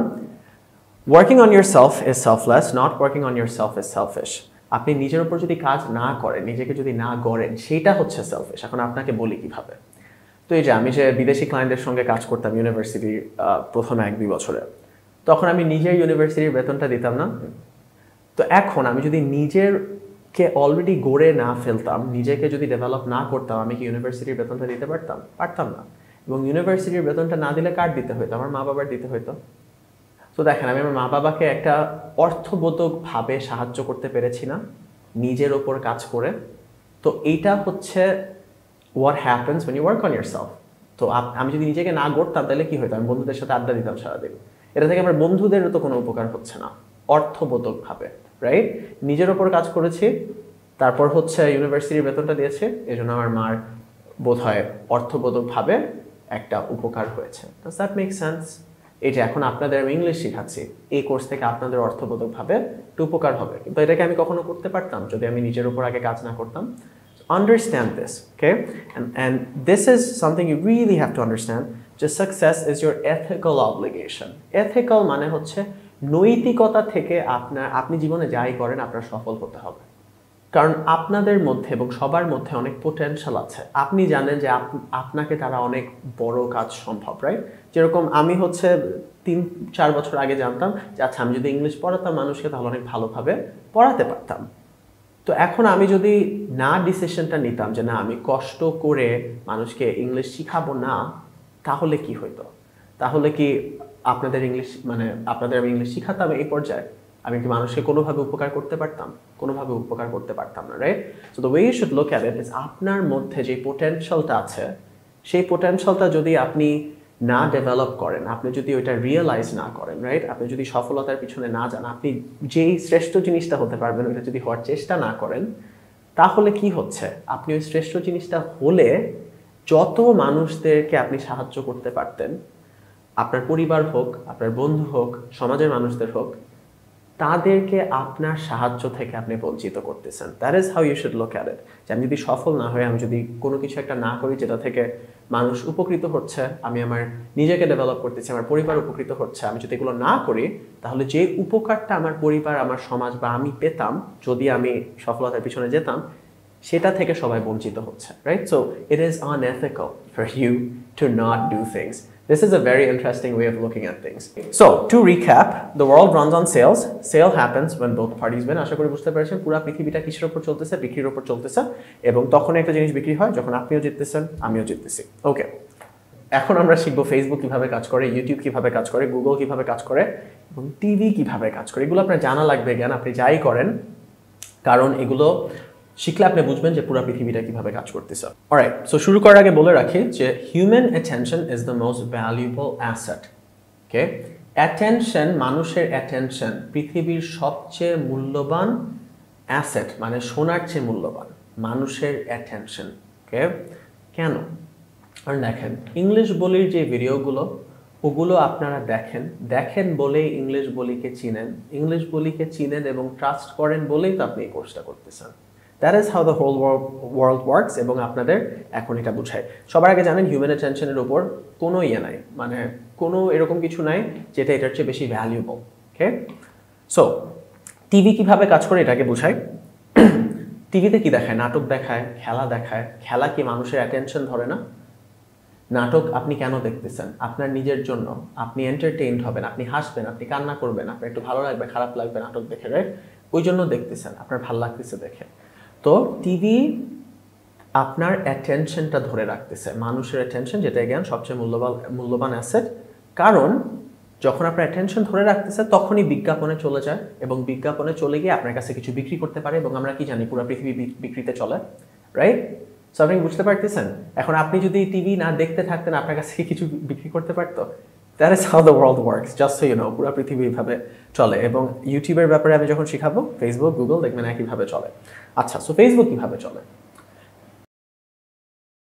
working on yourself is selfless, not working on yourself is selfish. আপনি নিজের উপর যদি কাজ না করেন, নিজেকে যদি না গড়েন, সেটা হচ্ছে সেলফিশ। এখন আপনাকে বলি কিভাবে। তো এই যে আমি যে বিদেশি ক্লায়েন্টের সঙ্গে কাজ করতাম ইউনিভার্সিটির প্রথম 1-2 বছরে, তখন আমি নিজের ইউনিভার্সিটির বেতনটা দিতাম না। তো এখন আমি যদি নিজেরকে অলরেডি গড়ে না ফেলতাম, নিজেকে যদি ডেভেলপ না করতাম, আমি কি ইউনিভার্সিটির বেতনটা দিতে পারতাম? পারতাম না। এবং ইউনিভার্সিটির বেতনটা না দিলে কার দিতে হইতো? আমার মা বাবার দিতে হইতো। তো দেখেন, আমি আমার মা বাবাকে একটা অর্থবোধকভাবে সাহায্য করতে পেরেছি না নিজের ওপর কাজ করে, তো এইটা হচ্ছে what happens when you work on yourself. তো আমি যদি নিজেকে না গড়তাম তাহলে কি হতো, আমি বন্ধুদের সাথে আড্ডা দিতাম সারাদিন, এটা থেকে আমার বন্ধুদেরও তো কোনো উপকার হচ্ছে না অর্থবোধকভাবে, রাইট? নিজের ওপর কাজ করেছি, তারপর হচ্ছে ইউনিভার্সিটির বেতনটা দিয়েছে, এই জন্য আমার মার বোধ হয় অর্থবোধকভাবে একটা উপকার হয়েছে। Does that make sense? এই যে এখন আপনাদের আমি ইংলিশ শেখাচ্ছি, এই কোর্স থেকে আপনাদের অর্থবোধকভাবে একটু উপকার হবে, কিন্তু এটাকে আমি কখনো করতে পারতাম যদি আমি নিজের উপর আগে কাজ না করতাম। Understand this, okay? And this is something you really have to understand. Just success is your ethical obligation. Ethical মানে হচ্ছে নৈতিকতা থেকে আপনি জীবনে যাই করেন আপনার সফল হতে হবে, কারণ আপনাদের মধ্যে এবং সবার মধ্যে অনেক পোটেনশিয়াল আছে। আপনি জানেন যে আপনাকে তারা অনেক বড় কাজ সম্ভব, রাইট? যেরকম আমি হচ্ছে 3-4 বছর আগে জানতাম যে আচ্ছা আমি যদি ইংলিশ পড়াতাম মানুষকে তাহলে অনেক ভালোভাবে পড়াতে পারতাম। তো এখন আমি যদি না ডিসিশনটা নিতাম যে না আমি কষ্ট করে মানুষকে ইংলিশ শিখাবো না, তাহলে কি হইতো? তাহলে কি আপনাদের আমি ইংলিশ শিখাতাম এই পর্যায়ে? আমি কি মানুষকে কোনোভাবে উপকার করতে পারতাম? কোনোভাবে উপকার করতে পারতাম না, right? So the way you should look at it is আপনার মধ্যে যে পোটেনশিয়ালটা আছে, সেই পোটেনশিয়ালটা যদি আপনি না ডেভেলপ করেন, আপনি যদি ওইটা রিয়েলাইজ না করেন, রাইট? আপনি যদি সফলতার পিছনে না যান, আপনি যেই শ্রেষ্ঠ জিনিসটা হতে পারবেন ওইটা যদি হওয়ার চেষ্টা না করেন, তাহলে কি হচ্ছে? আপনি ওই শ্রেষ্ঠ জিনিসটা হলে যত মানুষদেরকে আপনি সাহায্য করতে পারতেন, আপনার পরিবার হোক, আপনার বন্ধু হোক, সমাজের মানুষদের হোক, তাদেরকে আপনার সাহায্য থেকে আপনি বঞ্চিত করতেছেন। That is how you should look at it. যে আমি যদি সফল না হয়ে আমি যদি কোনো কিছু একটা না করি যেটা থেকে মানুষ উপকৃত হচ্ছে, আমি আমার নিজেকে ডেভেলপ করতেছি, আমার পরিবার উপকৃত হচ্ছে, আমি যদি এগুলো না করি তাহলে যে উপকারটা আমার পরিবার, আমার সমাজ বা আমি পেতাম যদি আমি সফলতার পিছনে যেতাম, সেটা থেকে সবাই বঞ্চিত হচ্ছে, right? So it is unethical for you to not do things. This is a very interesting way of looking at things. So, to recap, the world runs on sales. Sale happens when both parties win. আশা করি বুঝতে পেরেছেন পুরো পৃথিবীটা কিসের উপর চলতেছে? বিক্রির উপর চলতেছে, এবং তখন একটা জিনিস বিক্রি হয় যখন আপনিও জিততেছেন, আমিও জিততেছি। ওকে, এখন আমরা শিখবো ফেসবুক কিভাবে কাজ করে, ইউটিউব কিভাবে কাজ করে, গুগল কিভাবে কাজ করে, এবং টিভি কিভাবে কাজ করে। এগুলো আপনার জানা লাগবে, জ্ঞান আপনি যাই করেন, কারণ এগুলো শিখলে আপনি বুঝবেন যে পুরো পৃথিবীটা কিভাবে কাজ করতেছে। অলরাইট, সো শুরু করার আগে বলে রাখি যে human attention is the most valuable asset. Okay, attention, মানুষের অ্যাটেনশন পৃথিবীর সবচেয়ে মূল্যবান অ্যাসেট, মানে সোনার চেয়ে মূল্যবান মানুষের অ্যাটেনশন। ওকে, কেন? কারণ দেখেন, ইংলিশ বলির যে ভিডিওগুলো ওগুলো আপনারা দেখেন বলেই ইংলিশ বলিকে চিনেন, ইংলিশ বলিকে চিনেন এবং ট্রাস্ট করেন বলেই তো আপনি এই কোর্সটা করতেছেন। That is how the whole world works, এবং আপনাদের এখন এটা বুঝায়। সবার আগে জানেন হিউম্যান অ্যাটেনশনের উপর কোনো নাই, মানে কোনো এরকম কিছু নাই যেটা এটার চেয়ে বেশি ভ্যালুয়েবল। ওকে, সো টিভি কিভাবে কাজ করে এটাকে বুঝায়। টিভিতে কি দেখায়? নাটক দেখায়, খেলা দেখায়। খেলা কি মানুষের অ্যাটেনশন ধরে না? নাটক আপনি কেন দেখতেছেন? আপনার নিজের জন্য, আপনি এন্টারটেইনড হবেন, আপনি হাসবেন, আপনি কান্না করবেন, আপনার একটু ভালো লাগবে, খারাপ লাগবে নাটক দেখে, রাইট? ওই জন্য দেখতেছেন, আপনার ভালো লাগতেছে দেখে। তো টিভি আপনার অ্যাটেনশনটা ধরে রাখতেছে, মানুষের অ্যাটেনশন, যেটা জ্ঞান সবচেয়ে মূল্যবান অ্যাসেট। কারণ যখন আপনার অ্যাটেনশন ধরে রাখতেছে তখনই বিজ্ঞাপনে চলে যায়, এবং বিজ্ঞাপনে চলে গিয়ে আপনার কাছে কিছু বিক্রি করতে পারে, এবং আমরা কি জানি পুরো পৃথিবী বিক্রিতে চলে, রাইট? সো আপনি বুঝতে পারতেছেন? এখন আপনি যদি টিভি না দেখতে থাকতেন আপনার কাছে কিছু বিক্রি করতে পারতো? That is how the world works, just so you know, পুরো পৃথিবী এইভাবে চলে। এবং ইউটিউবের ব্যাপারে আমি যখন শিখাবো, ফেসবুক, গুগল দেখবেন একইভাবে চলে। আচ্ছা, সো ফেসবুক কীভাবে চলে?